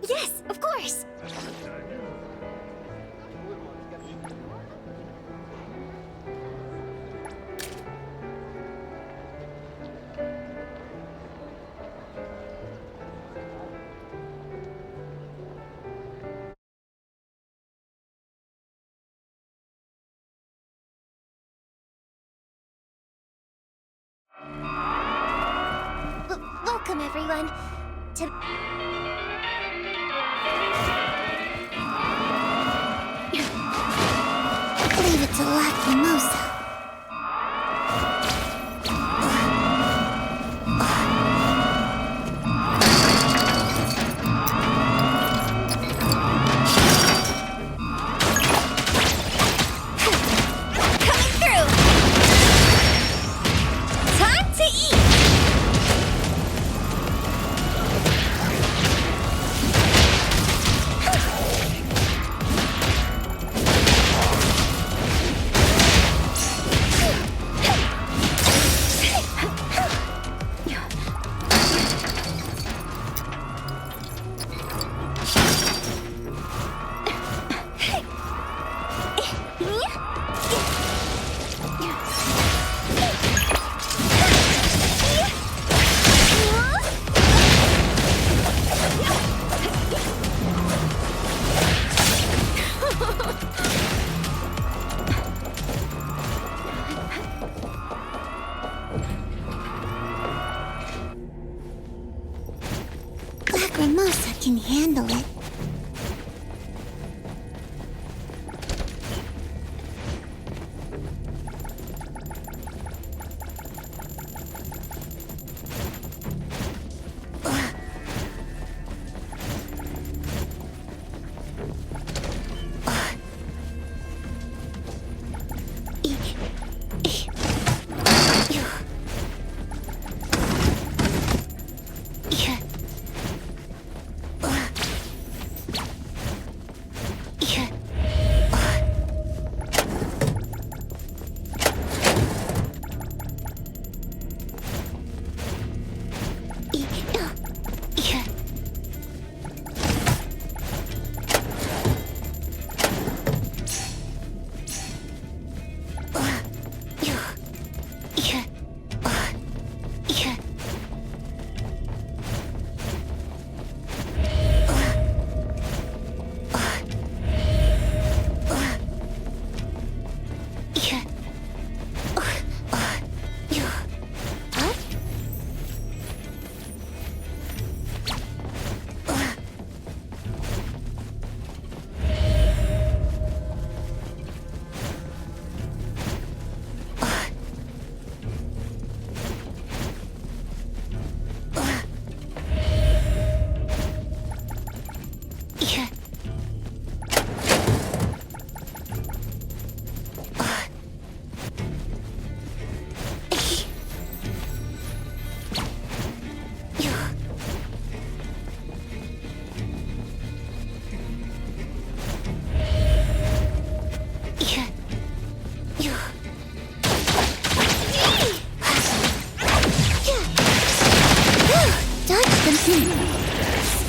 Yes, of course. Welcome, everyone, to... Leave it to Lacrimosa. Coming through! Time to eat! Lacrimosa can handle it.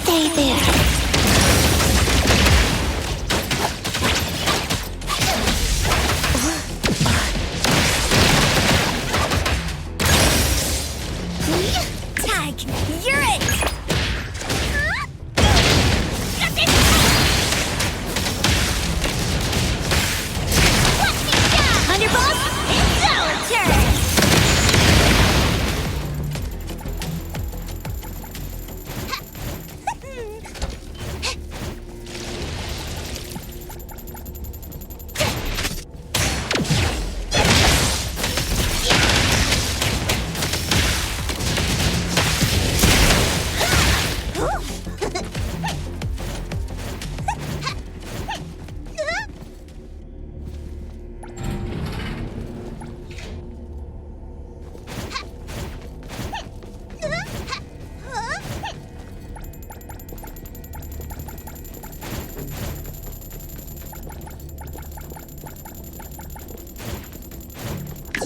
Stay there. Tag, you're it! Thunderbolt, it's our turn!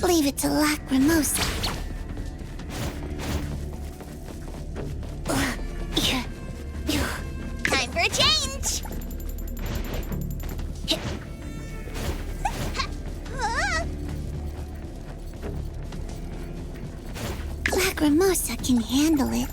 Leave it to Lacrimosa. can handle it.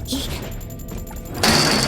Yeah.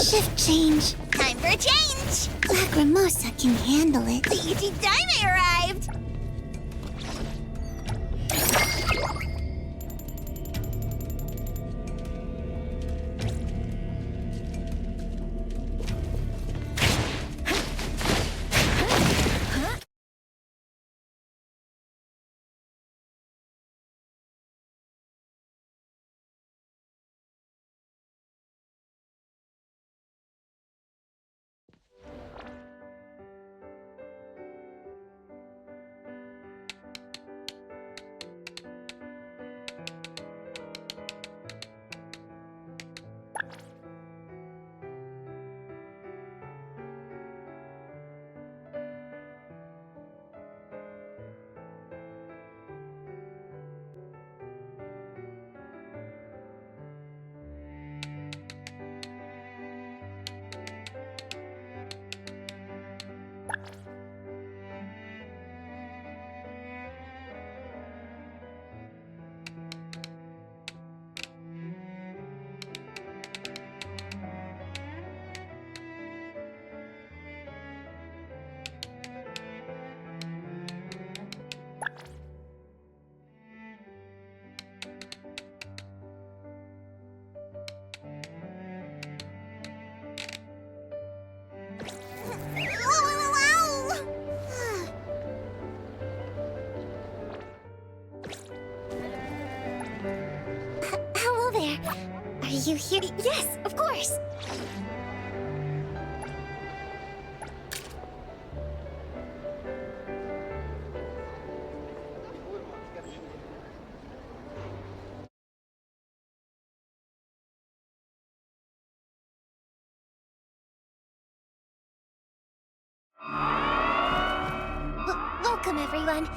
Shift change. Time for a change. Lacrimosa can handle it. The E.T. Daime arrived. Hello there. Are you here? Yes, of course. Welcome, everyone.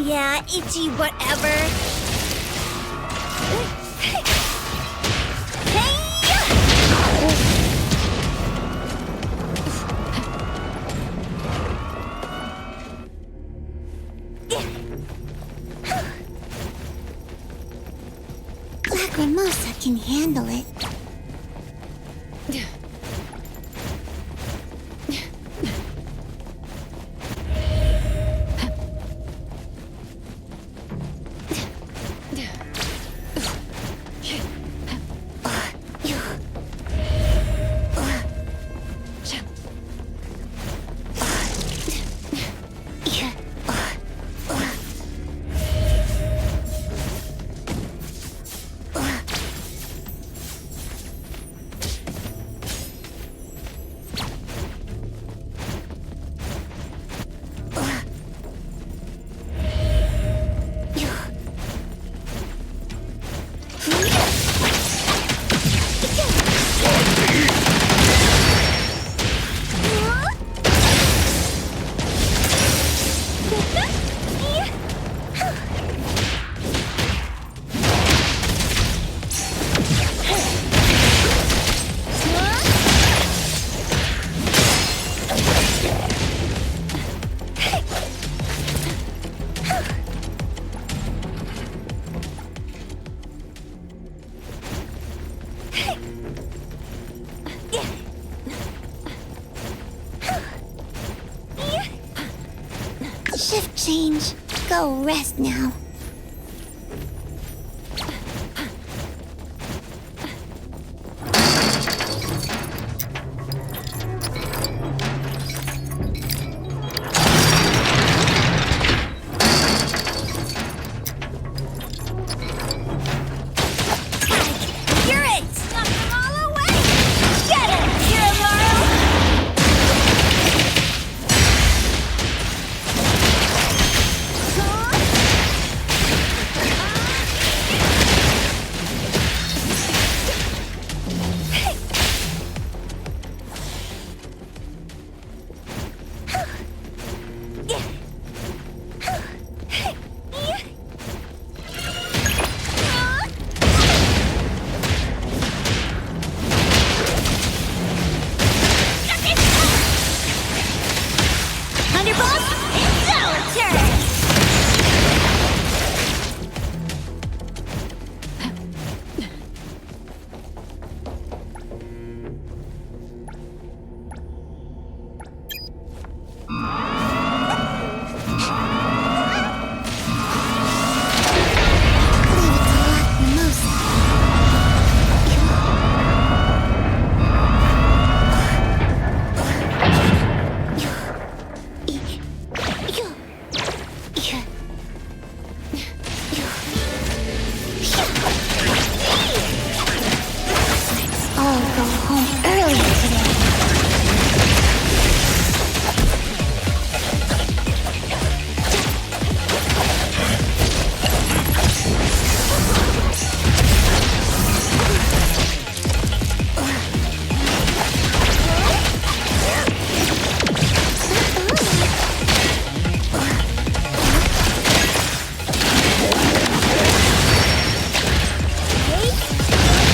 Yeah, itchy whatever. Lacrimosa can handle it. Shift change. Go rest now. I'll go home early today.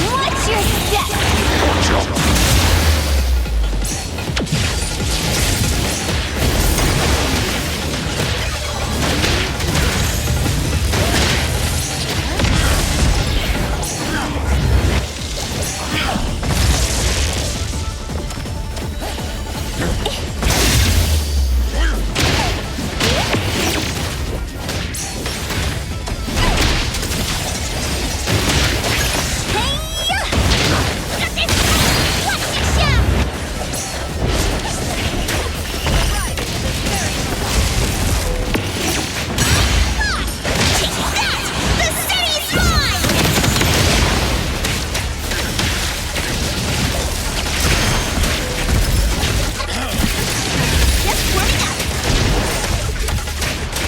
Watch your step!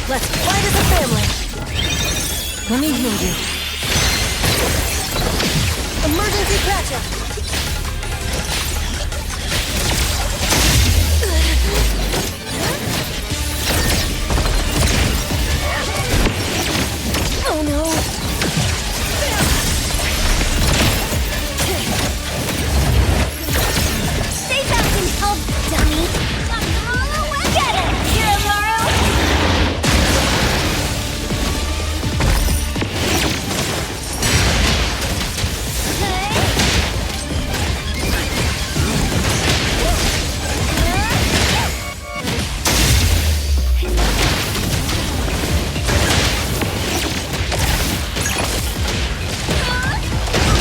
Let's fight as a family. Let me heal you. Emergency patch-up. Oh no. Stay back and help, dummy! Get it, Kiramaru!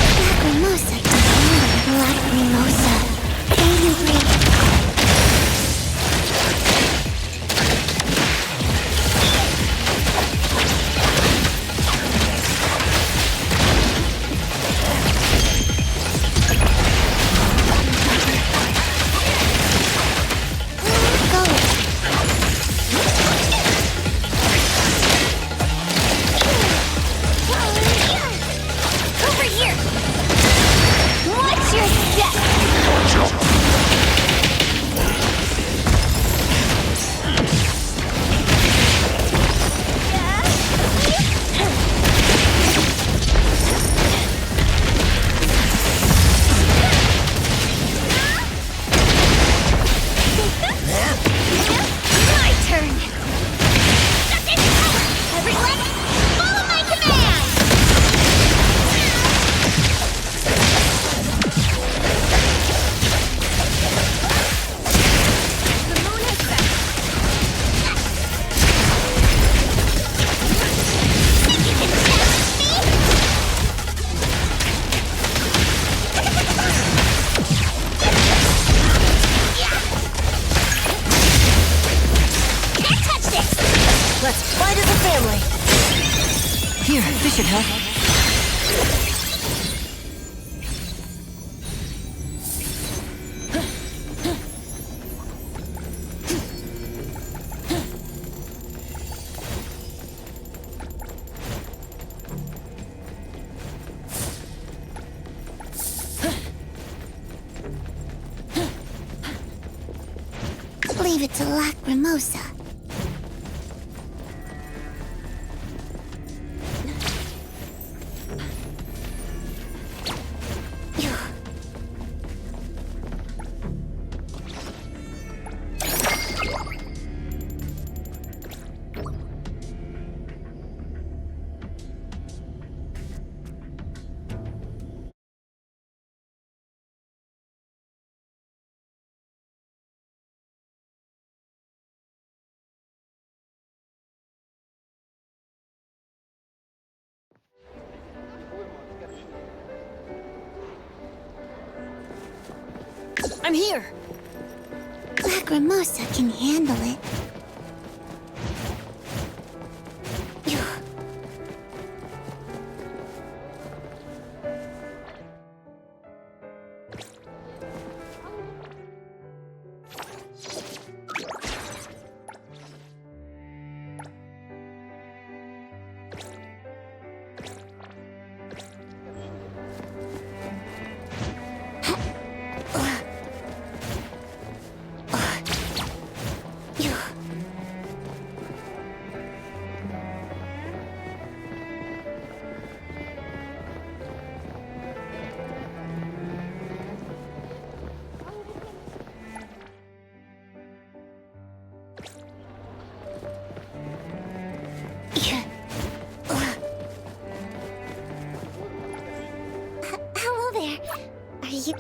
Lacrimosa, Lacrimosa. Angry. Over here! Watch your step! My turn! Everyone, follow my command! The moon has set. Think you can challenge me? Can't touch this! Let's fight as a family. Here, this should help. Leave it to Lacrimosa. I'm here! Lacrimosa can handle it. Hello there. Are you...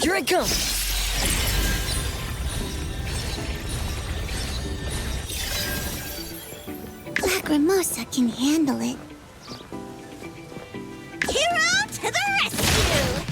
Here I come! Lacrimosa can handle it. Hero to the rescue!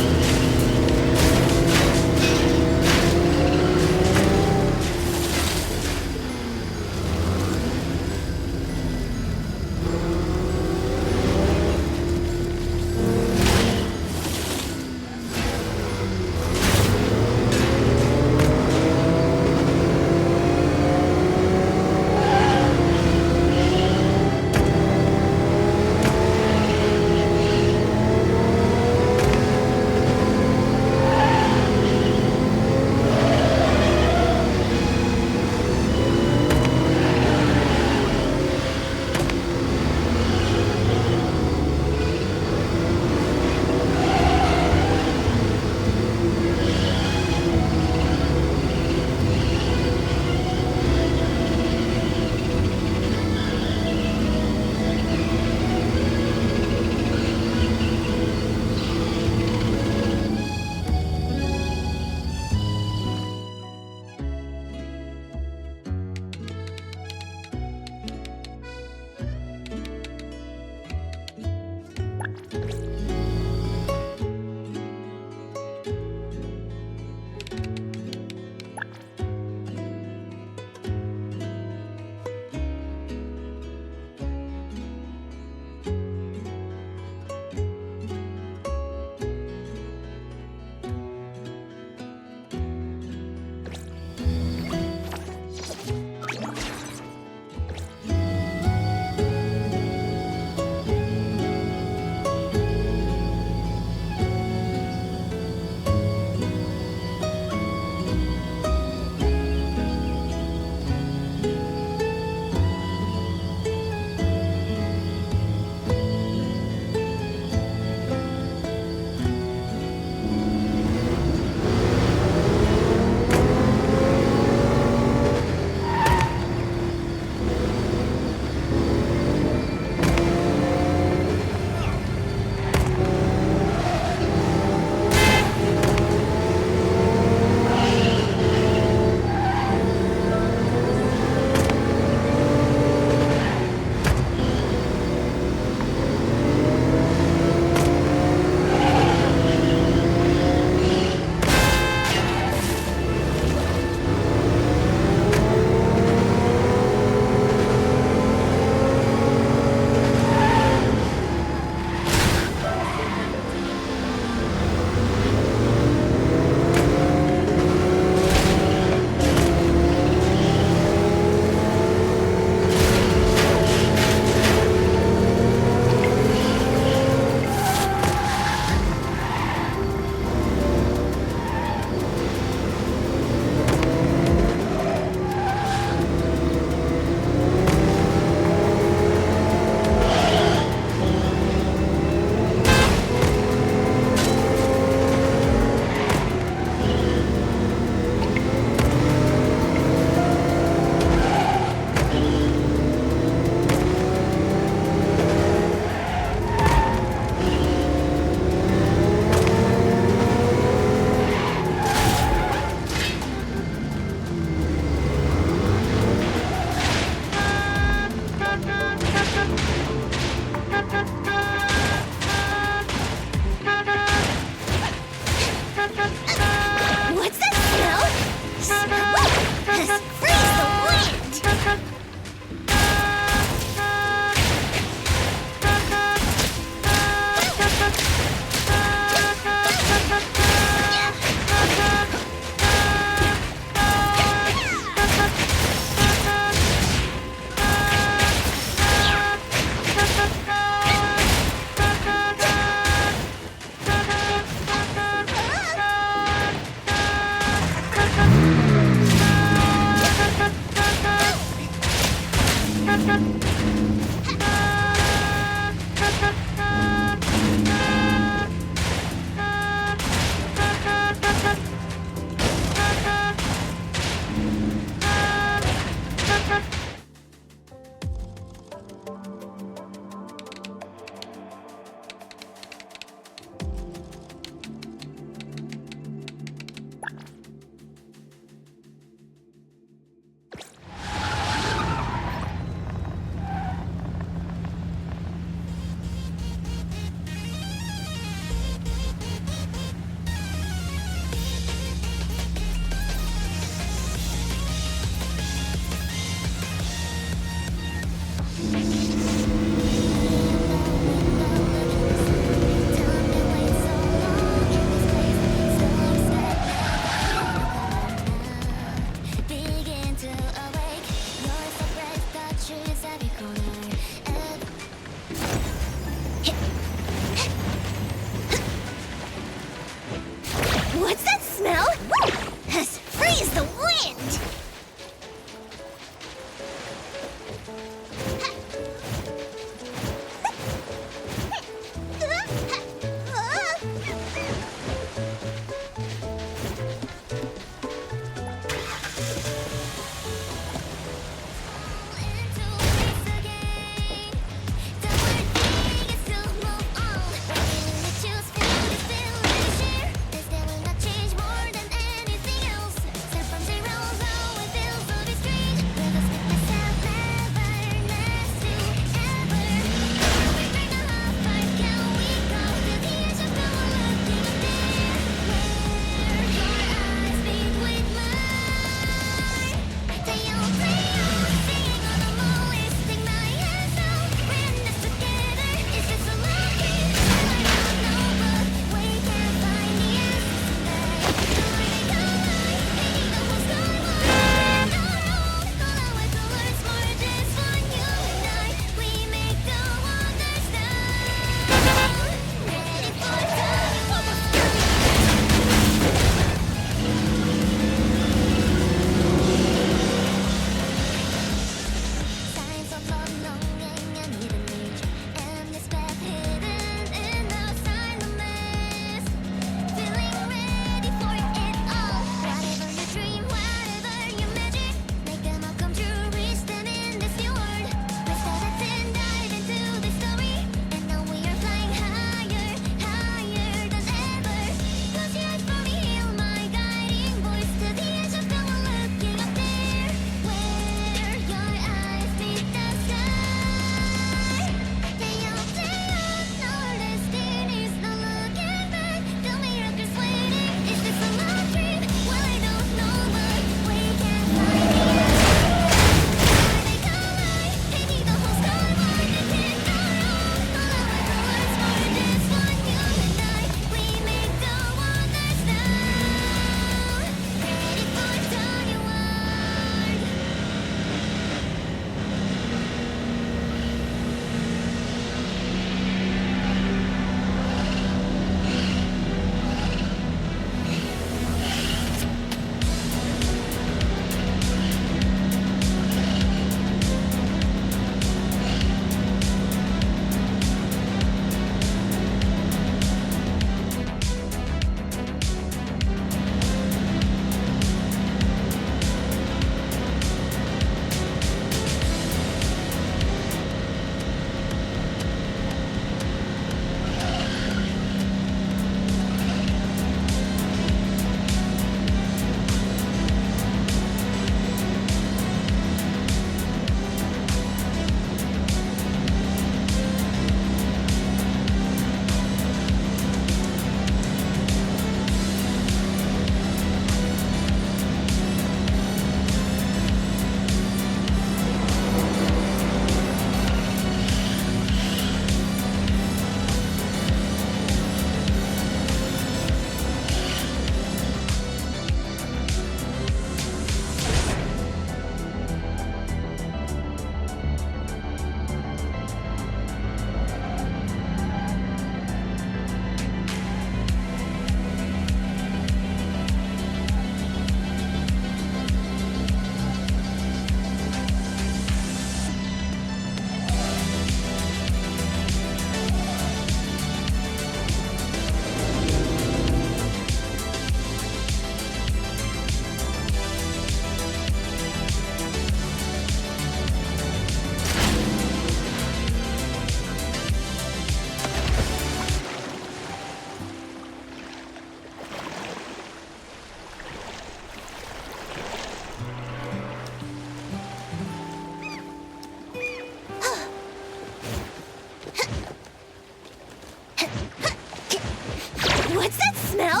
What's that smell?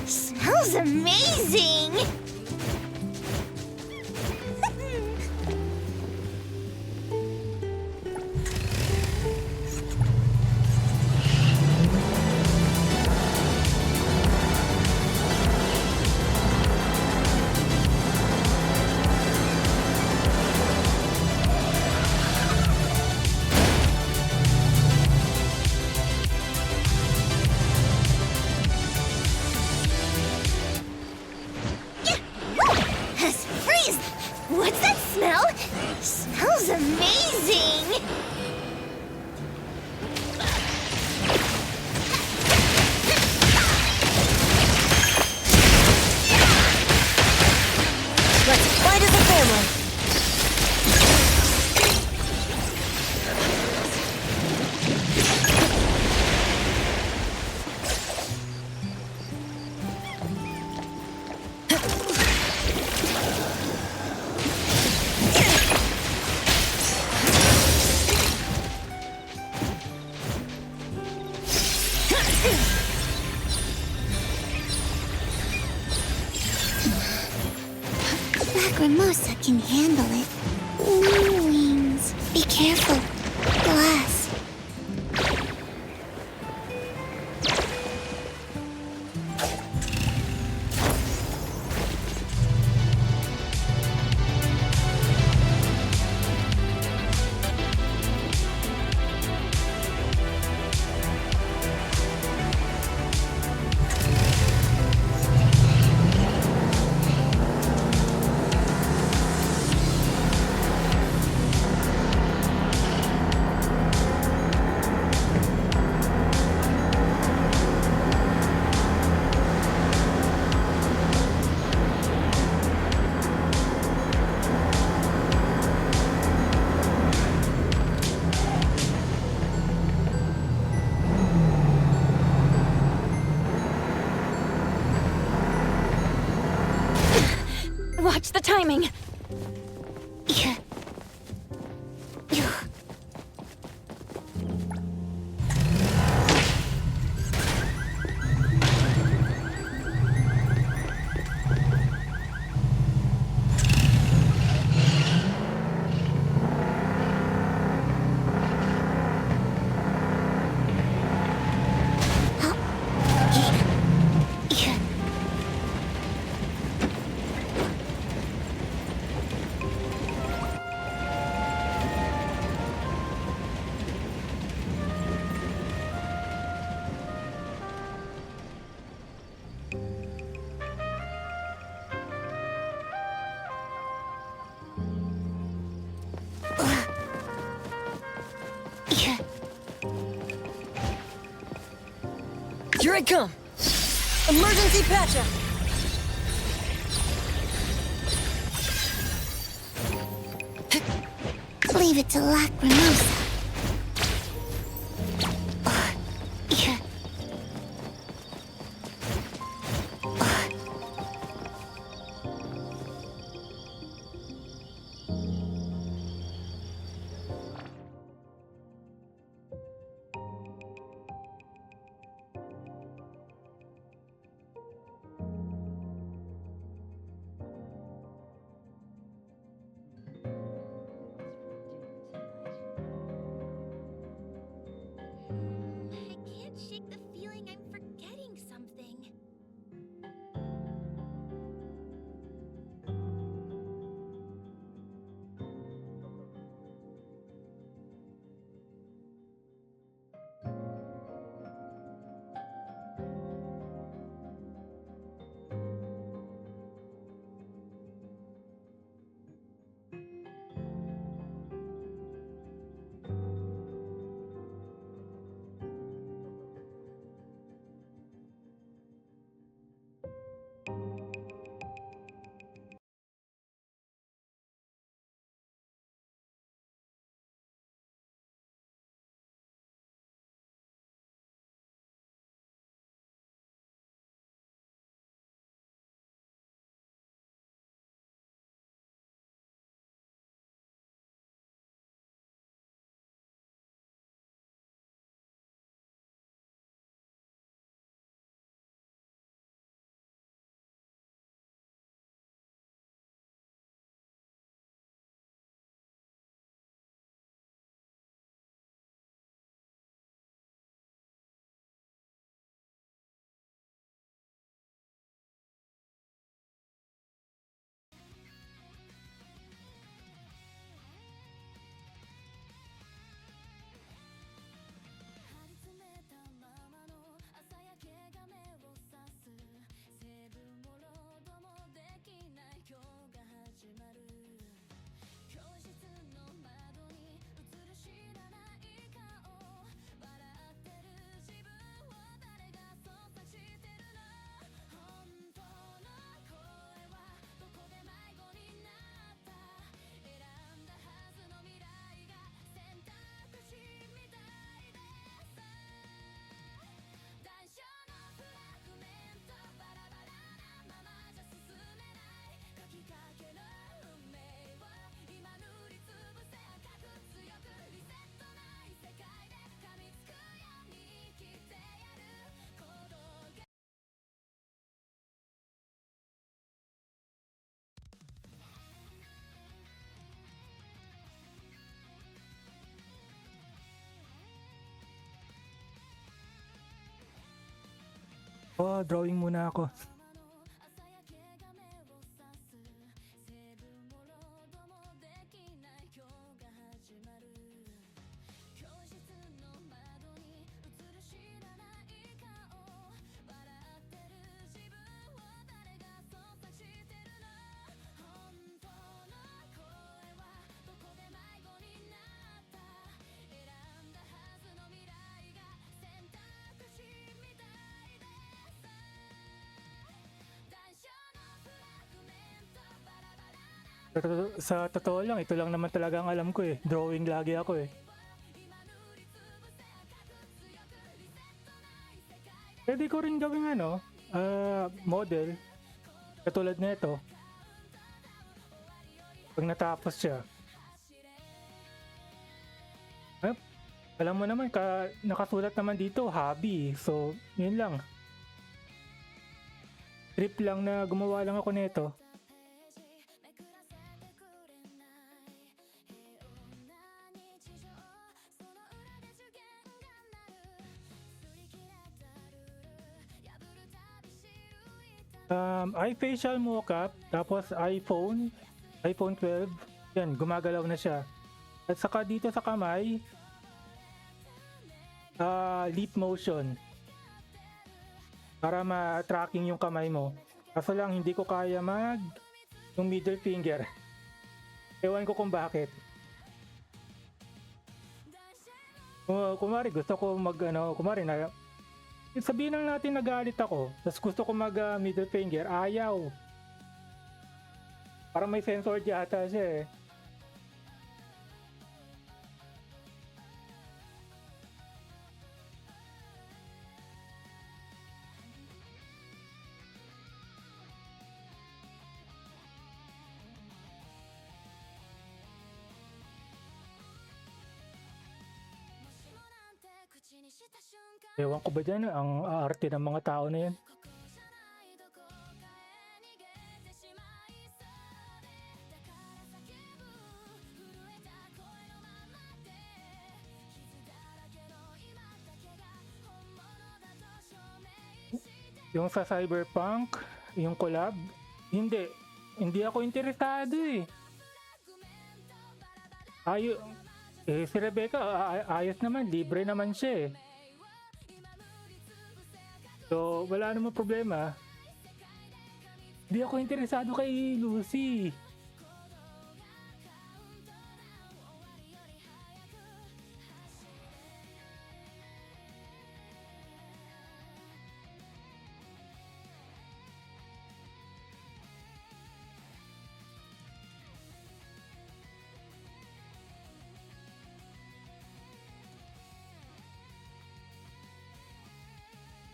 Smells amazing! Freeze! What's that smell? Smells amazing! Let's fight as a family. Lacrimosa can handle it. Ooh, wings. Be careful. Glass. Watch the timing. Here I come! Emergency patch-up! Leave it to Lacrimosa. Oh, drawing muna ako. Pero sa totoo lang, ito lang naman talaga ang alam ko eh. Drawing lagi ako eh. Pwede ko rin gawing model. Katulad nito. Pag natapos siya. Alam mo naman, nakasulat naman dito, hobby. So, yun lang. Trip lang na gumawa lang ako nito. Eye facial mocap, tapos iPhone 12, yan, gumagalaw na siya. At saka dito sa kamay, lip motion, para ma-tracking yung kamay mo. Kaso lang, hindi ko kaya yung middle finger. Ewan ko kung bakit. Kumari, gusto ko kumari na, sabihin lang natin nagalit ako, tapos gusto ko middle finger, ayaw. Parang may sensor yata siya eh. Ewan ko ba dyan, ang arte ng mga tao na yan. Yung sa Cyberpunk, yung collab, hindi ako interesado eh. Si Rebecca, ayos naman, libre naman siya eh. So, wala namang problema. Hindi ako interesado kay Lucy.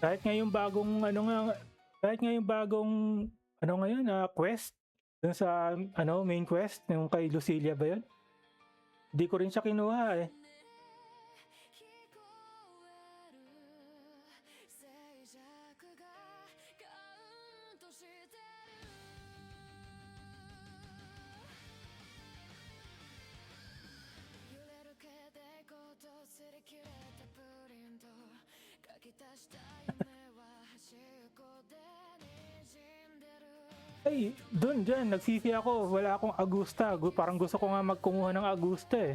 Kahit ngayong bagong quest dun sa main quest yung kay Lucilia ba yun? Di ko rin siya kinuha eh. Ay, dyan, nagsisi ako. Wala akong Agusta. Parang gusto ko nga magkumuha ng Agusta eh.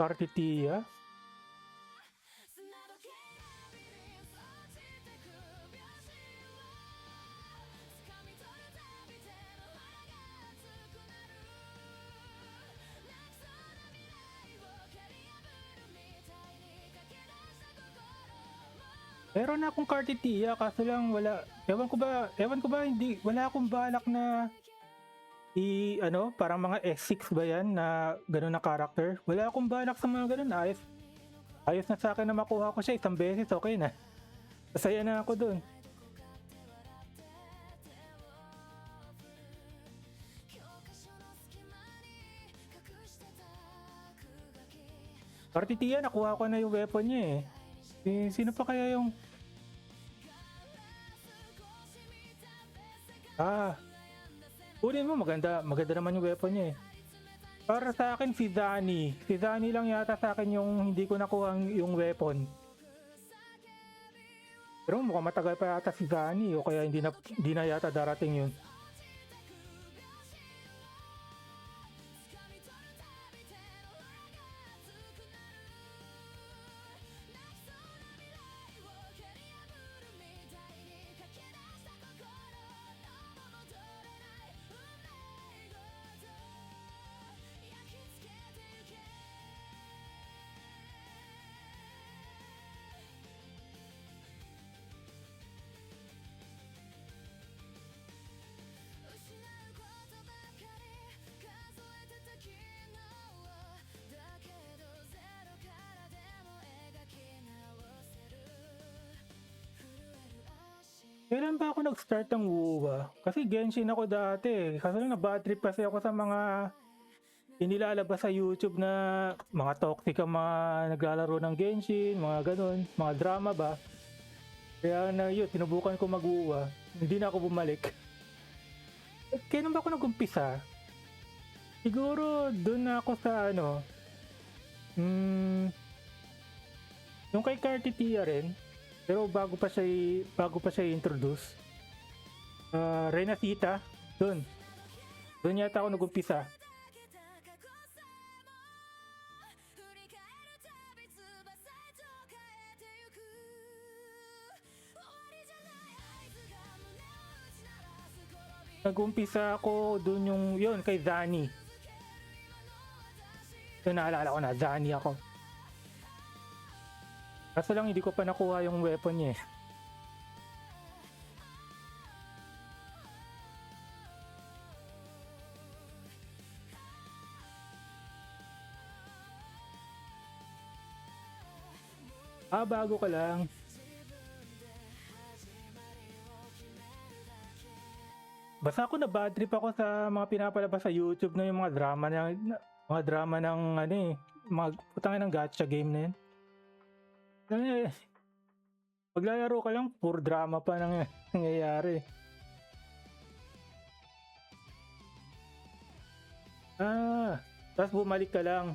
Partitiya. Meron na akong Cartitiya kaso lang wala. Ewan ko ba wala akong balak na parang mga S6 ba yan na gano'n na character. Wala akong balak sa mga gano'n. Ayos na sa akin na makuha ko siya isang beses, okay na. Masaya na ako dun. Partitiya, nakuha ko na yung weapon niya eh. Sino pa kaya yung... Kunin mo, maganda naman yung weapon niya eh. Para sa akin si Dani. Si Dani lang yata sa akin yung hindi ko nakuha yung weapon. Pero mukhang matagal pa yata si Dani o kaya hindi na yata darating yun. Kailan ba ako nag-start ng WoW? Kasi Genshin ako dati eh. Kasi lang na-bad trip kasi ako sa mga inilalabas sa YouTube na mga toxic ang mga naglalaro ng Genshin, mga ganun, mga drama ba. Kaya na yun, sinubukan ko mag-WoW. Hindi na ako bumalik. Kailan ba ako nag-umpisa? Siguro doon na ako sa ano, yung kay Cartitia rin. Pero bago pa siya i-introduce. Renacita, doon yata ako nag-umpisa. Nag-umpisa ako doon yun kay Zani. So naalala ko na, Zani ako. Kaso lang hindi ko pa nakuha yung weapon niya eh. Bago ka lang. Basta ako na bad trip ako sa mga pinapalabas sa YouTube na yung mga drama ng ano eh, mga putangin ng gacha game na yun. Paglalaro ka lang, puro drama pa nangyayari. Tapos bumalik ka lang.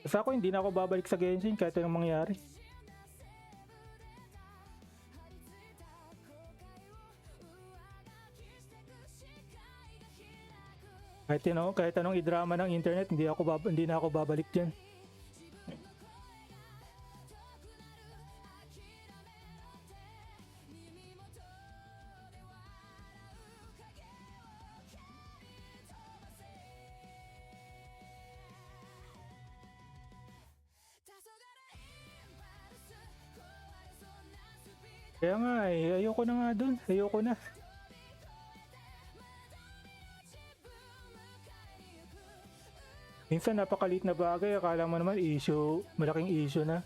Basta ako hindi na ako babalik sa Genshin kahit anong mangyari. Kahit anong i-drama ng internet, hindi na ako babalik diyan. Kaya nga ayoko na nga dun. Ayoko na. Minsan napakaliit na bagay, akala mo naman malaking issue na.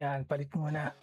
Yan, palit muna.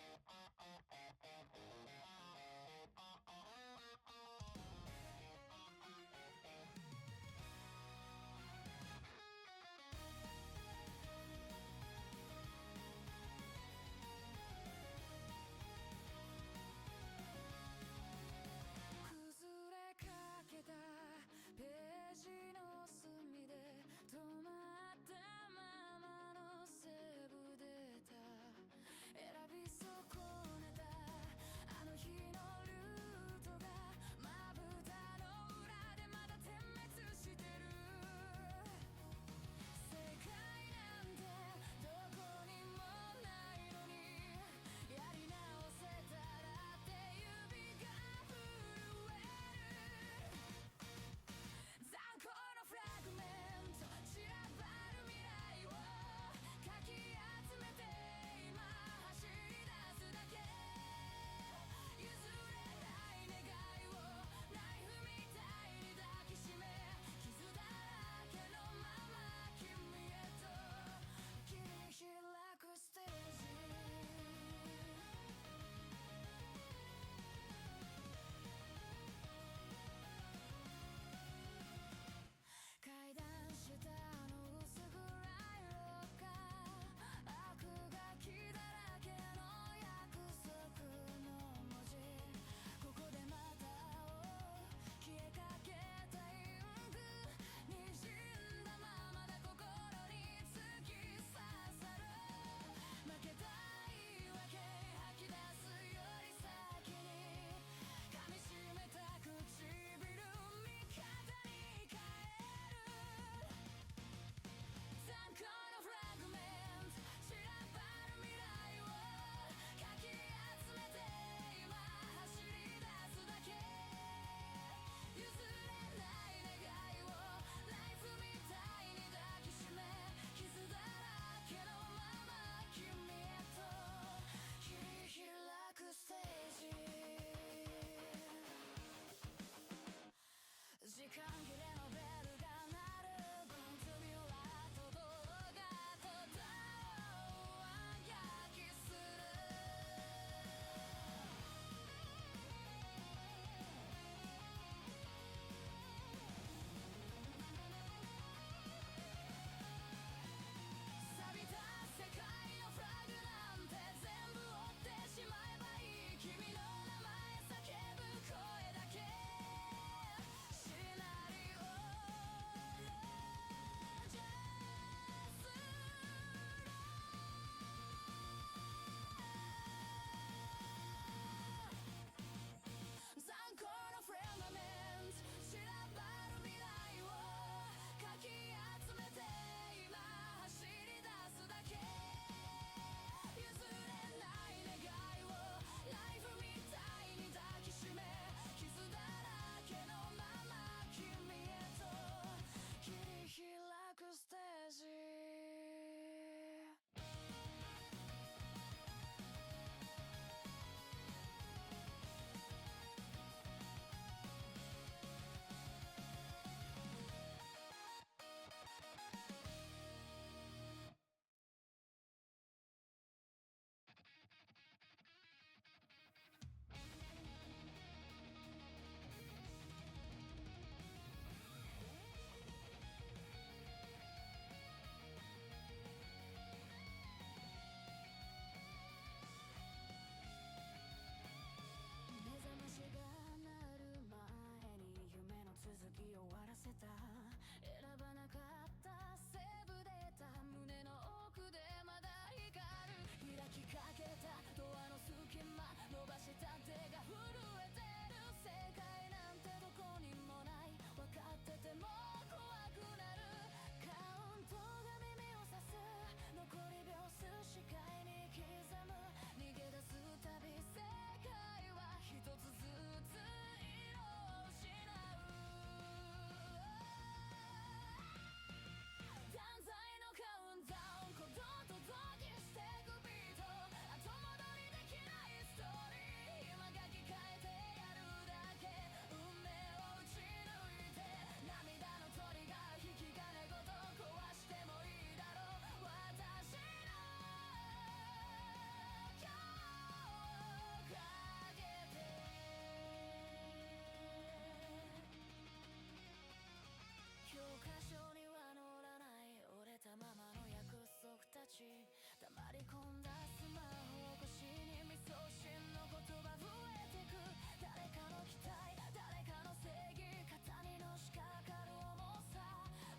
し黙り込んだスマホ越しに味噌汁の言葉増えてく誰かの期待誰かの正義肩にのしかかる重さ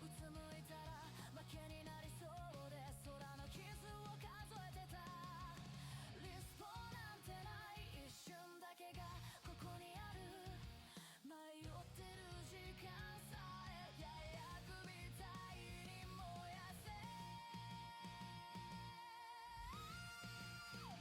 うつむいたら負けになりそうで空の傷を数えてたリスポなんてない一瞬だけがここにある迷ってる時間さえ大悪みたいに燃やせ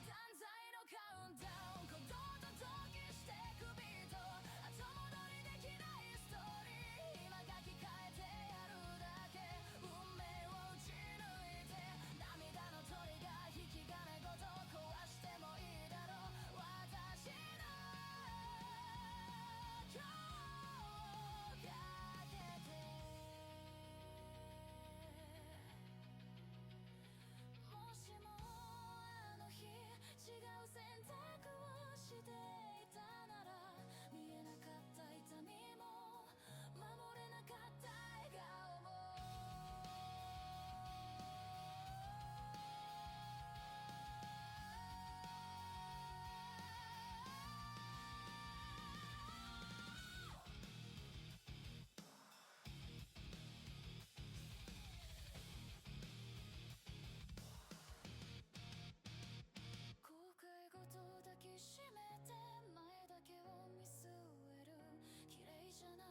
断罪のカウントダウン鼓動と同期してくビート後戻りできないストーリー今書き換えてやるだけ運命を打ち抜いて涙の鳥が引き金ごと壊してもいいだろう私の今日をかけてもしもあの日違う選択をしていたなら見えなかった痛みも守れなかった笑顔も後悔ごと抱きしめて前だけを見据える綺麗じゃな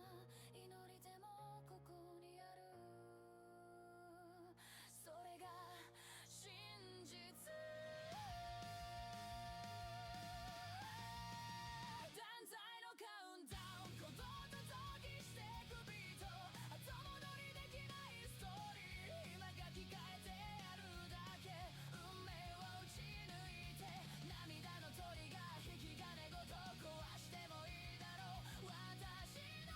祈りでもここにあるそれが真実断罪のカウントダウン鼓動と同期してくビート後戻りできないストーリー今書き換えてやるだけ運命を打ち抜いて涙の鳥が引き金ごと壊してもいいだろう私の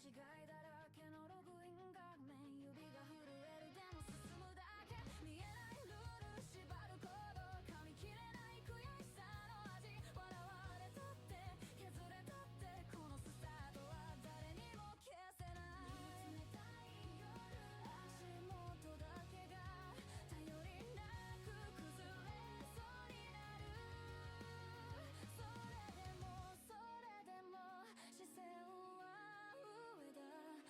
違いだらけのログイン画面指が震えるでも進むだけ見えないルール縛る行動噛み切れない悔しさの味笑われとって削れとってこのスタートは誰にも消せない冷たい夜足元だけが頼りなく崩れそうになるそれでも視線は上だ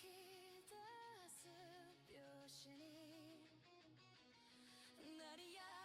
出す拍子に鳴りや